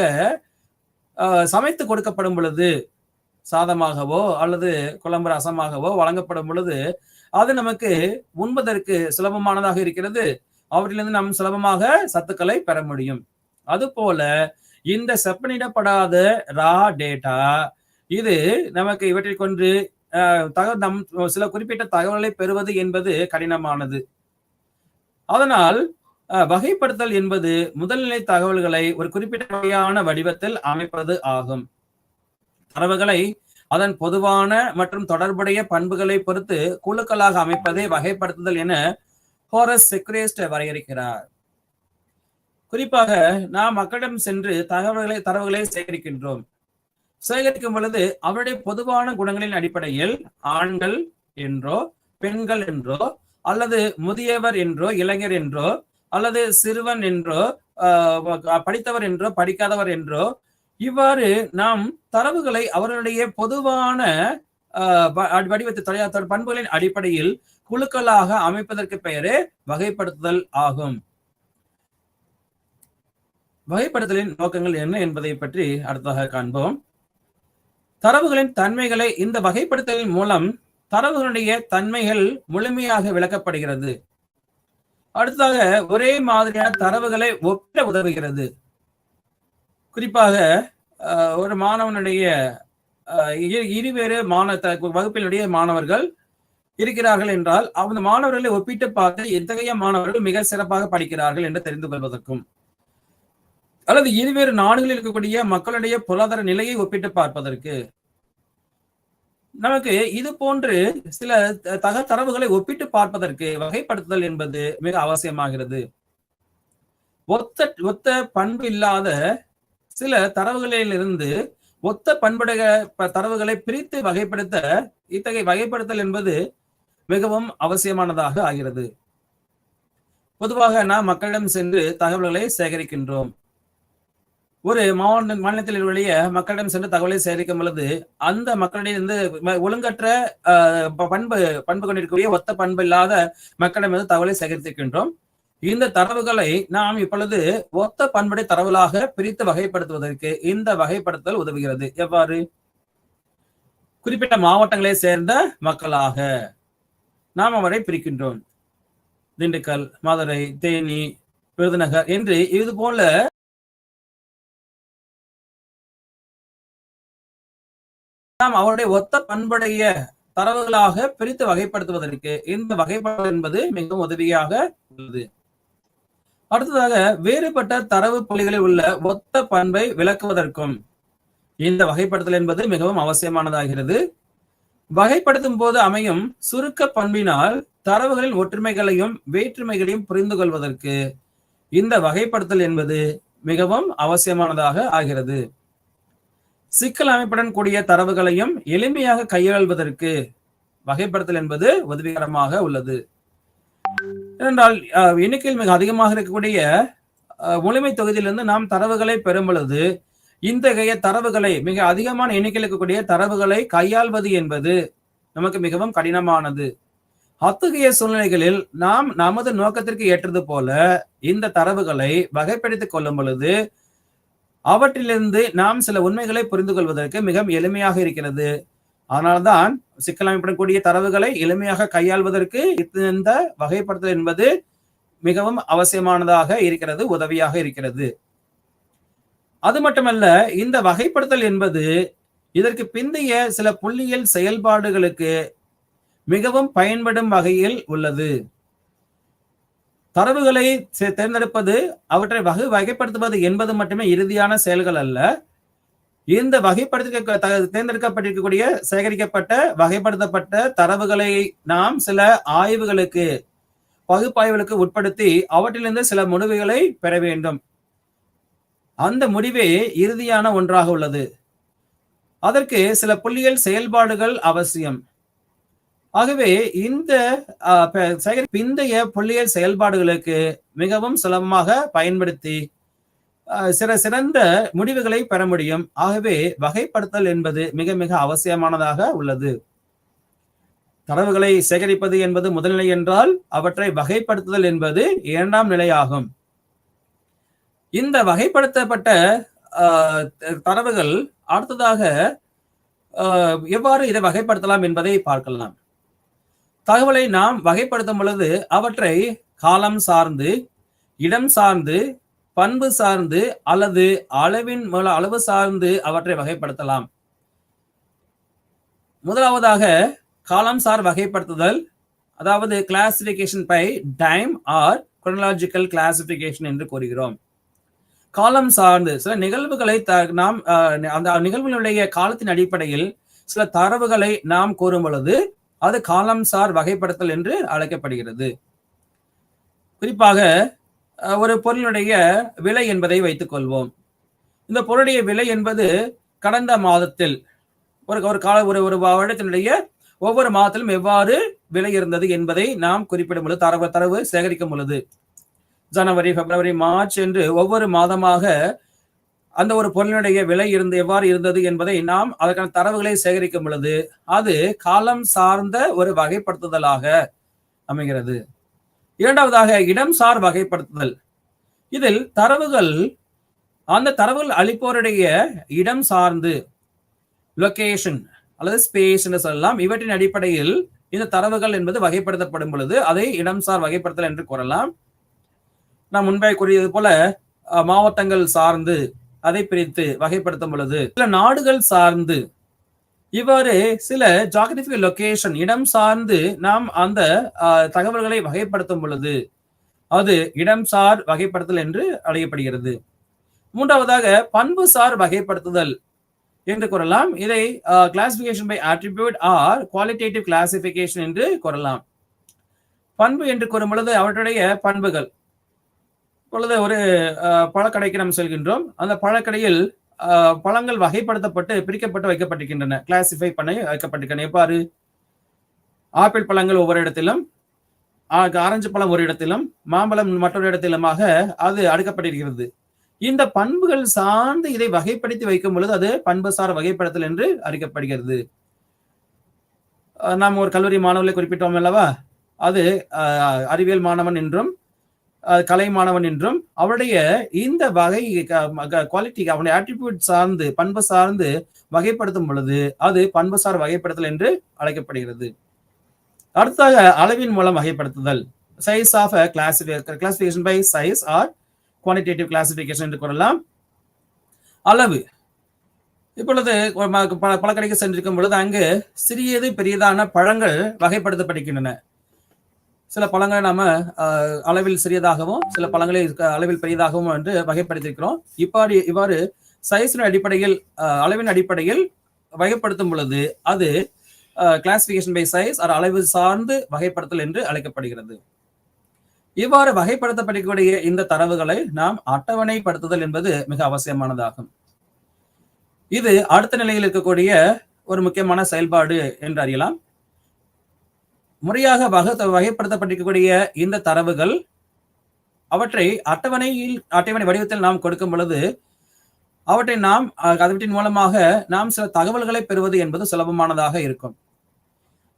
சமைத்து கொடுக்கப்படும் பொழுது, சாதமாகவோ அல்லது குழம்பு ரசமாகவோ வழங்கப்படும் பொழுது அது நமக்கு உண்பதற்கு சுலபமானதாக இருக்கிறது. அவற்றிலிருந்து நாம் சுலபமாக சத்துக்களை பெற முடியும். அதுபோல இந்த செப்பனிடப்படாத ரா டேட்டா, இது நமக்கு இவற்றை கொண்டு சில குறிப்பிட்ட தகவல்களை பெறுவது என்பது கடினமானது. அதனால் வகைப்படுத்தல் என்பது முதல்நிலை தகவல்களை ஒரு குறிப்பிட்ட வகையான வடிவத்தில் அமைப்பது ஆகும். தரவுகளை அதன் பொதுவான மற்றும் தொடர்புடைய பண்புகளை பொறுத்து குழுக்களாக அமைப்பதை வகைப்படுத்துதல் என ஹோரஸ் செக்ரேஸ்ட் வரையறுக்கிறார். குறிப்பாக நாம் மக்களிடம் சென்று தரவுகளை சேகரிக்கின்றோம். சேகரிக்கும் பொழுது அவருடைய பொதுவான குணங்களின் அடிப்படையில் ஆண்கள் என்றோ, பெண்கள் என்றோ, அல்லது முதியவர் என்றோ, இளைஞர் என்றோ, அல்லது சிறுவன் என்றோ, படித்தவர் என்றோ, படிக்காதவர் என்றோ, இவ்வாறு நாம் தரவுகளை அவர்களுடைய பொதுவான வடிவத்தை பண்புகளின் அடிப்படையில் குழுக்களாக அமைப்பதற்கு பெயரே வகைப்படுத்துதல் ஆகும். வகைப்படுத்தலின் நோக்கங்கள் என்ன என்பதை பற்றி அடுத்ததாக காண்போம். தரவுகளின் தன்மைகளை இந்த வகைப்படுத்தலின் மூலம் தரவுகளுடைய தன்மைகள் முழுமையாக விளக்கப்படுகிறது. அடுத்ததாக ஒரே மாதிரியான தரவுகளை ஒப்பிட உதவுகிறது. குறிப்பாக ஒரு மாணவனுடைய இருவேறு வகுப்பினுடைய மாணவர்கள் இருக்கிறார்கள் என்றால் அந்த மாணவர்களை ஒப்பிட்டு பார்த்து எத்தகைய மாணவர்கள் மிக சிறப்பாக படிக்கிறார்கள் என்று தெரிந்து கொள்வதற்கும், அல்லது இருவேறு நாடுகளில் இருக்கக்கூடிய மக்களுடைய பொருளாதார நிலையை ஒப்பிட்டு பார்ப்பதற்கு, நமக்கு இது போன்று சில தரவுகளை ஒப்பிட்டு பார்ப்பதற்கு வகைப்படுத்துதல் என்பது மிக அவசியமாகிறது. ஒத்த பண்பு இல்லாத சில தரவுகளிலிருந்து ஒத்த பண்புடைய தரவுகளை பிரித்து வகைப்படுத்த இத்தகைய வகைப்படுத்தல் என்பது மிகவும் அவசியமானதாக ஆகிறது. பொதுவாக நாம் மக்களிடம் சென்று தகவல்களை சேகரிக்கின்றோம். ஒரு மாநிலத்தில் உள்ள மக்களிடம் சென்று தகவலை சேகரிக்கும் பொழுது அந்த மக்களிடையே ஒழுங்கற்ற பண்பு கொண்டிருக்கக்கூடிய ஒத்த பண்பு இல்லாத மக்களிடம் தகவலை சேகரித்திருக்கின்றோம். இந்த தரவுகளை நாம் இப்பொழுது ஒத்த பண்புடைய தரவுகளாக பிரித்து வகைப்படுத்துவதற்கு இந்த வகைப்படுத்தல் உதவுகிறது. எவ்வாறு? குறிப்பிட்ட மாவட்டங்களை சேர்ந்த மக்களாக நாம் அவரை பிரிக்கின்றோம். திண்டுக்கல், மதுரை, தேனி, விருதுநகர் என்று இது போல நாம் அவருடைய ஒத்த பண்புடைய தரவுகளாக பிரித்து வகைப்படுத்துவதற்கு இந்த வகைப்பாடு என்பது மிகவும் உதவியாக உள்ளது. அடுத்ததாக வேறுபட்ட தரவு புள்ளிகளில் உள்ள ஒத்த பண்பை விளக்குவதற்கும் இந்த வகைப்படுத்தல் என்பது மிகவும் அவசியமானதாகிறது. வகைப்படுத்தும் போது அமையும் சுருக்க பண்பினால் தரவுகளின் ஒற்றுமைகளையும் வேற்றுமைகளையும் புரிந்து கொள்வதற்கு இந்த வகைப்படுத்தல் என்பது மிகவும் அவசியமானதாக ஆகிறது. சிக்கல் அமைப்புடன் கூடிய தரவுகளையும் எளிமையாக கையாள்வதற்கு வகைப்படுத்தல் என்பது உதவிகரமாக உள்ளது. ஏனென்றால் எண்ணிக்கையில் மிக அதிகமாக இருக்கக்கூடிய முழுமை தொகுதியிலிருந்து நாம் தரவுகளை பெறும் பொழுது இத்தகைய தரவுகளை மிக அதிகமான எண்ணிக்கையில் இருக்கக்கூடிய தரவுகளை கையாள்வது என்பது நமக்கு மிகவும் கடினமானது. அத்தகைய சூழ்நிலைகளில் நாம் நமது நோக்கத்திற்கு ஏற்றது போல இந்த தரவுகளை வகைப்படுத்திக் கொள்ளும் பொழுது அவற்றிலிருந்து நாம் சில உண்மைகளை புரிந்து கொள்வதற்கு மிகவும் எளிமையாக இருக்கிறது. அதனால்தான் சிக்கல் அமைப்புடன் கூடிய தரவுகளை எளிமையாக கையாள்வதற்கு இந்த வகைப்படுத்தல் என்பது மிகவும் அவசியமானதாக இருக்கிறது, உதவியாக இருக்கிறது. அது மட்டுமல்ல, இந்த வகைப்படுத்தல் என்பது இதற்கு பிந்தைய சில புள்ளியியல் செயல்பாடுகளுக்கு மிகவும் பயன்படும் வகையில் உள்ளது. தரவுகளை தேர்ந்தெடுப்பது, அவற்றை வகைப்படுத்துவது என்பது மட்டுமே இறுதியான செயல்கள் அல்ல. இந்த தேர்ந்தெடுக்கப்பட்டிருக்கக்கூடிய சேகரிக்கப்பட்ட வகைப்படுத்தப்பட்ட தரவுகளை நாம் சில ஆய்வுகளுக்கு, பகுப்பாய்வுகளுக்கு உட்படுத்தி அவற்றிலிருந்து சில முடிவுகளை பெற வேண்டும். அந்த முடிவே இறுதியான ஒன்றாக உள்ளது. அதற்கு சில புள்ளியியல் செயல்பாடுகள் அவசியம். ஆகவே இந்த பிந்தைய புள்ளியியல் செயல்பாடுகளுக்கு மிகவும் சுலபமாக பயன்படுத்தி சிறந்த முடிவுகளை பெற முடியும். ஆகவே வகைப்படுத்தல் என்பது மிக மிக அவசியமானதாக உள்ளது. தரவுகளை சேகரிப்பது என்பது முதல்நிலை என்றால் அவற்றை வகைப்படுத்துதல் என்பது இரண்டாம் நிலையாகும். இந்த வகைப்படுத்தப்பட்ட தரவுகள் அடுத்ததாக எவ்வாறு இதை வகைப்படுத்தலாம் என்பதை பார்க்கலாம். தகவலை நாம் வகைப்படுத்தும் பொழுது அவற்றை காலம் சார்ந்து, இடம் சார்ந்து, பண்பு சார்ந்து அல்லது அளவு சார்ந்து அவற்றை வகைப்படுத்தலாம். முதலாவதாக காலம் சார் வகைப்படுத்துதல், அதாவது classification by time or chronological classification என்று கூறுகிறோம். காலம் சார்ந்து சில நிகழ்வுகளை நாம் அந்த நிகழ்வுகளுடைய காலத்தின் அடிப்படையில் சில தரவுகளை நாம் கூறும் பொழுது அது காலம் சார் வகைப்படுத்தல் என்று அழைக்கப்படுகிறது. குறிப்பாக ஒரு பொருளுடைய விலை என்பதை வைத்துக் கொள்வோம். இந்த பொருளுடைய விலை என்பது கடந்த மாதத்தில் ஒரு வருடத்தினுடைய ஒவ்வொரு மாதத்திலும் எவ்வாறு விலை இருந்தது என்பதை நாம் குறிப்பிடும் பொழுது தரவு சேகரிக்கும் பொழுது ஜனவரி, பிப்ரவரி, மார்ச் என்று ஒவ்வொரு மாதமாக அந்த ஒரு பொருளினுடைய விலை எவ்வாறு இருந்தது என்பதை நாம் அதற்கான தரவுகளை சேகரிக்கும் பொழுது அது காலம் சார்ந்த ஒரு வகைப்படுத்துதலாக அமைகிறது. இரண்டாவதாக இடம் சார் வகைப்படுத்துதல். இதில் அந்த தரவுகள் அளிப்போருடைய இடம் சார்ந்து, லொகேஷன் அல்லது ஸ்பேஸ் என்று சொல்லலாம், இவற்றின் அடிப்படையில் இந்த தரவுகள் என்பது வகைப்படுத்தப்படும் பொழுது அதை இடம் சார் வகைப்படுத்தல் என்று கூறலாம். நான் முன்பே கூறியது போல மாவட்டங்கள் சார்ந்து அதை பிரித்து வகைப்படுத்தும் பொழுது, சில நாடுகள் சார்ந்து, இவ்வாறு சில ஜியோகிராபிக்கல் லொகேஷன் இடம் சார்ந்து நாம் அந்த தகவல்களை வகைப்படுத்தும் பொழுது அது இடம் சார் வகைப்படுத்தல் என்று அழைக்கப்படுகிறது. மூன்றாவதாக பண்பு சார் வகைப்படுத்துதல் என்று கூறலாம். இதை classification by attribute or qualitative classification என்று கூறலாம். பண்பு என்று கூறும் பொழுது அவற்றுடைய பண்புகள். இப்பொழுது ஒரு பழக்கடைக்கு நாம் செல்கின்றோம். அந்த பழக்கடையில் பழங்கள் வகைப்படுத்தப்பட்டு பிரிக்கப்பட்டு வைக்கப்பட்டிருக்கின்றன, கிளாசிஃபை பண்ணி வைக்கப்பட்டிருக்கின்றன. எவ்வாறு? ஆப்பிள் பழங்கள் ஒவ்வொரு இடத்திலும், ஆரஞ்சு பழம் ஒரு இடத்திலும், மாம்பழம் மற்றொரு இடத்திலுமாக அது அடுக்கப்பட்டிருக்கிறது. இந்த பண்புகள் சார்ந்து இதை வகைப்படுத்தி வைக்கும் பொழுது அது பண்புசார் வகைப்படுத்தல் என்று அறிக்கப்படுகிறது. நாம் ஒரு கல்லூரி மாணவர்களை குறிப்பிட்டோம் அல்லவா? அது அறிவியல் மாணவன் என்றும் கலை மாணவன் என்றும் அவருடைய இந்த வகை குவாலிட்டி, அவனுடைய ஆட்ரிபியூட் சார்ந்து, பண்பு சார்ந்து வகைப்படுத்தும் பொழுது அது பண்புசார் வகைப்படுத்தல் என்று அழைக்கப்படுகிறது. அடுத்ததாக அளவின் மூலம் வகைப்படுத்துதல், size of classification by size or quantitative classification என்று கூறலாம். அளவு. இப்பொழுது பழக்கடைக்கு சென்றிருக்கும் பொழுது அங்கு சிறியது பெரியதான பழங்கள் வகைப்படுத்தப்படுகின்றன. சில பழங்களை நாம அளவில் சிறியதாகவும் சில பழங்களை அளவில் பெரியதாகவும் என்று வகைப்படுத்தியிருக்கிறோம். இவ்வாறு சைஸின் அடிப்படையில், அளவின் அடிப்படையில் வகைப்படுத்தும் பொழுது அது கிளாசிபிகேஷன் பை சைஸ் அளவு சார்ந்து வகைப்படுத்தல் என்று அழைக்கப்படுகிறது. இவ்வாறு வகைப்படுத்தப்படக்கூடிய இந்த தரவுகளை நாம் அட்டவணைப்படுத்துதல் என்பது மிக அவசியமானதாகும். இது அடுத்த நிலையில் இருக்கக்கூடிய ஒரு முக்கியமான செயல்பாடு என்று அறியலாம். முறையாக வகைப்படுத்தப்பட்டிருக்கக்கூடிய இந்த தரவுகள் அவற்றை அட்டவணை வடிவத்தில் நாம் கொடுக்கும் பொழுது அவற்றின் மூலமாக நாம் சில தகவல்களை பெறுவது என்பது சுலபமானதாக இருக்கும்.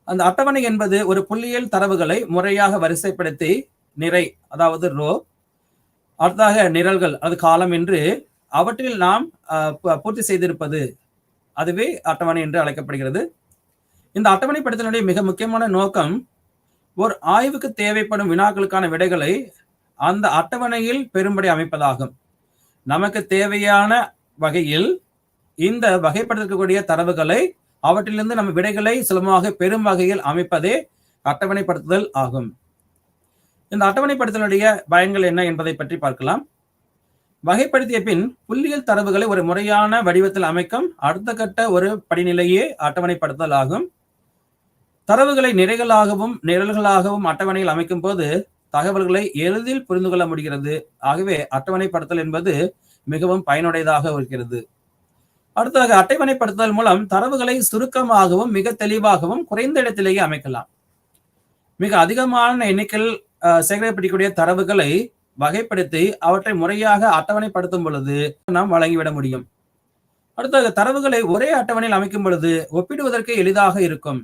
அந்த அட்டவணை என்பது ஒரு புள்ளியியல் தரவுகளை முறையாக வரிசைப்படுத்தி நிறை, அதாவது ரோ, அடுத்ததாக நிரல்கள், அது காலம் என்று அவற்றில் நாம் பூர்த்தி செய்திருப்பது, அதுவே அட்டவணை என்று அழைக்கப்படுகிறது. இந்த அட்டவணைப்படுத்தலுடைய மிக முக்கியமான நோக்கம் ஒரு ஆய்வுக்கு தேவைப்படும் வினாக்களுக்கான விடைகளை அந்த அட்டவணையில் பெரும்படி அமைப்பதாகும். நமக்கு தேவையான வகையில் இந்த வகைப்படுத்தக்கூடிய தரவுகளை அவற்றிலிருந்து நம்ம விடைகளை சுலபமாக பெரும் வகையில் அமைப்பதே அட்டவணைப்படுத்துதல் ஆகும். இந்த அட்டவணைப்படுத்தலுடைய பயன்கள் என்ன என்பதை பற்றி பார்க்கலாம். வகைப்படுத்திய பின் புள்ளியியல் தரவுகளை ஒரு முறையான வடிவத்தில் அமைக்கும் அடுத்த கட்ட ஒரு படிநிலையே அட்டவணைப்படுத்தல் ஆகும். தரவுகளை நிறைகளாகவும் நிரல்களாகவும் அட்டவணையில் அமைக்கும் போது தகவல்களை எளிதில் புரிந்து கொள்ள முடிகிறது. ஆகவே அட்டவணைப்படுத்தல் என்பது மிகவும் பயனுடையதாக இருக்கிறது. அடுத்ததாக அட்டவணைப்படுத்துதல் மூலம் தரவுகளை சுருக்கமாகவும் மிக தெளிவாகவும் குறைந்த இடத்திலேயே அமைக்கலாம். மிக அதிகமான எண்ணிக்கையில் சேகரிக்கப்படக்கூடிய தரவுகளை வகைப்படுத்தி அவற்றை முறையாக அட்டவணைப்படுத்தும் பொழுது நாம் வழங்கிவிட முடியும். அடுத்ததாக தரவுகளை ஒரே அட்டவணையில் அமைக்கும் பொழுது ஒப்பிடுவதற்கு எளிதாக இருக்கும்.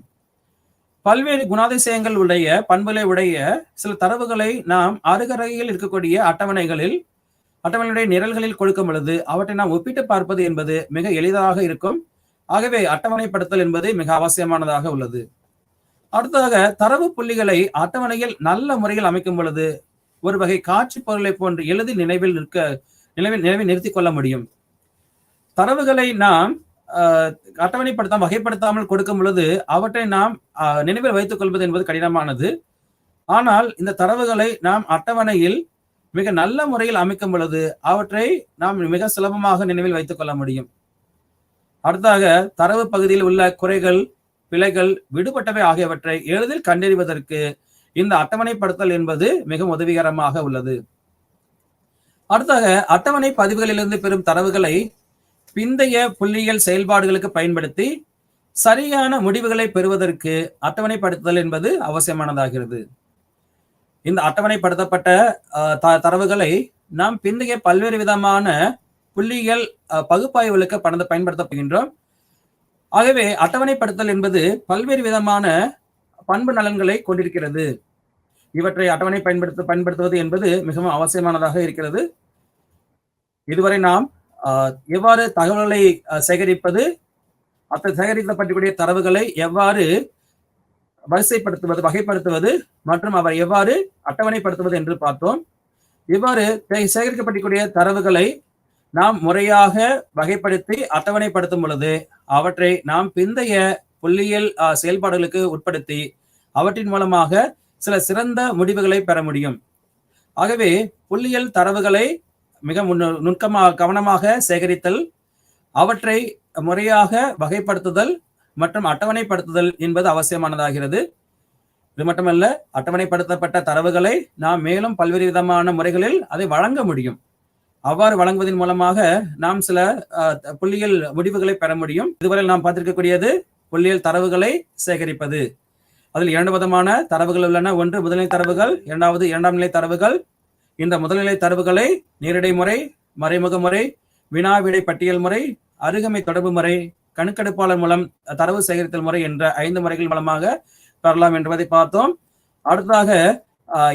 பல்வேறு குணாதிசயங்கள் உடைய பண்புகளை உடைய சில தரவுகளை நாம் அருகருகில் இருக்கக்கூடிய அட்டவணையுடைய நிரல்களில் கொடுக்கும் பொழுது அவற்றை நாம் ஒப்பிட்டு பார்ப்பது என்பது மிக எளிதாக இருக்கும். ஆகவே அட்டவணைப்படுத்தல் என்பது மிக அவசியமானதாக உள்ளது. அடுத்ததாக தரவு புள்ளிகளை அட்டவணையில் நல்ல முறையில் அமைக்கும் பொழுது ஒரு வகை காட்சி பொருளை போன்று எளிதில் நினைவில் நிறுத்திக் கொள்ள முடியும். தரவுகளை நாம் வகைப்படுத்தாமல் கொடுக்கும் பொழுது அவற்றை நாம் நினைவில் வைத்துக் கொள்வது என்பது கடினமானது. ஆனால் இந்த தரவுகளை நாம் அட்டவணையில் மிக நல்ல முறையில் அமைக்கும் பொழுது அவற்றை நாம் மிக சுலபமாக நினைவில் வைத்துக் கொள்ள முடியும். அடுத்தாக தரவு பகுதியில் உள்ள குறைகள், பிழைகள், விடுபட்டவை ஆகியவற்றை எளிதில் கண்டறிவதற்கு இந்த அட்டவணைப்படுத்தல் என்பது மிக உதவிகரமாக உள்ளது. அடுத்தாக அட்டவணை பதிவுகளிலிருந்து பெறும் தரவுகளை பிந்தைய புள்ளியியல் செயல்பாடுகளுக்கு பயன்படுத்தி சரியான முடிவுகளை பெறுவதற்கு அட்டவணைப்படுத்துதல் என்பது அவசியமானதாகிறது. இந்த அட்டவணைப்படுத்தப்பட்ட தரவுகளை நாம் பிந்தைய பல்வேறு விதமான புள்ளியியல் பகுப்பாய்வுகளுக்கு பயன்படுத்தப்படுகின்றோம். ஆகவே அட்டவணைப்படுத்தல் என்பது பல்வேறு விதமான பண்பு நலன்களை கொண்டிருக்கிறது. இவற்றை அட்டவணை பயன்படுத்துவது என்பது மிகவும் அவசியமானதாக இருக்கிறது. இதுவரை நாம் எவ்வாறு தகவல்களை சேகரிப்பது, சேகரிக்கப்படக்கூடிய தரவுகளை எவ்வாறு வகைப்படுத்துவது மற்றும் அவை எவ்வாறு அட்டவணைப்படுத்துவது என்று பார்த்தோம். இவ்வாறு சேகரிக்கப்படக்கூடிய தரவுகளை நாம் முறையாக வகைப்படுத்தி அட்டவணைப்படுத்தும் பொழுது அவற்றை நாம் பிந்தைய புள்ளியியல் செயல்பாடுகளுக்கு உட்படுத்தி அவற்றின் மூலமாக சில சிறந்த முடிவுகளை பெற முடியும். ஆகவே புள்ளியியல் தரவுகளை மிக கவனமாக சேகரித்தல், அவற்றை முறையாக வகைப்படுத்துதல் மற்றும் அட்டவணைப்படுத்துதல் என்பது அவசியமானதாகிறது. இது மட்டுமல்ல, அட்டவணைப்படுத்தப்பட்ட தரவுகளை நாம் மேலும் பல்வேறு விதமான முறைகளில் அதை வழங்க முடியும். அவ்வாறு வழங்குவதன் மூலமாக நாம் சில புள்ளியியல் முடிவுகளை பெற முடியும். இதுவரை நாம் பார்த்திருக்கக்கூடியது புள்ளியியல் தரவுகளை சேகரிப்பது. அதில் 2 விதமான தரவுகள் உள்ளன. ஒன்று முதல்நிலை தரவுகள், இரண்டாவது இரண்டாம் நிலை தரவுகள். இந்த முதல்நிலை தரவுகளை நேரடி முறை, மறைமுக முறை, வினா விடை பட்டியல் முறை, அருகமை தொடர்பு முறை, கணக்கெடுப்பாளர் மூலம் தரவு சேகரித்தல் முறை என்ற 5 முறைகள் மூலமாக பெறலாம் என்பதை பார்த்தோம். அடுத்ததாக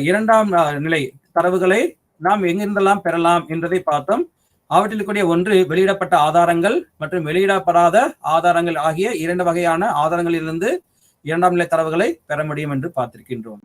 இரண்டாம் நிலை தரவுகளை நாம் எங்கிருந்தெல்லாம் பெறலாம் என்பதை பார்த்தோம். அவற்றில் கூடிய ஒன்று வெளியிடப்பட்ட ஆதாரங்கள் மற்றும் வெளியிடப்படாத ஆதாரங்கள் ஆகிய 2 வகையான ஆதாரங்களிலிருந்து இரண்டாம் நிலை தரவுகளை பெற முடியும் என்று பார்த்திருக்கின்றோம்.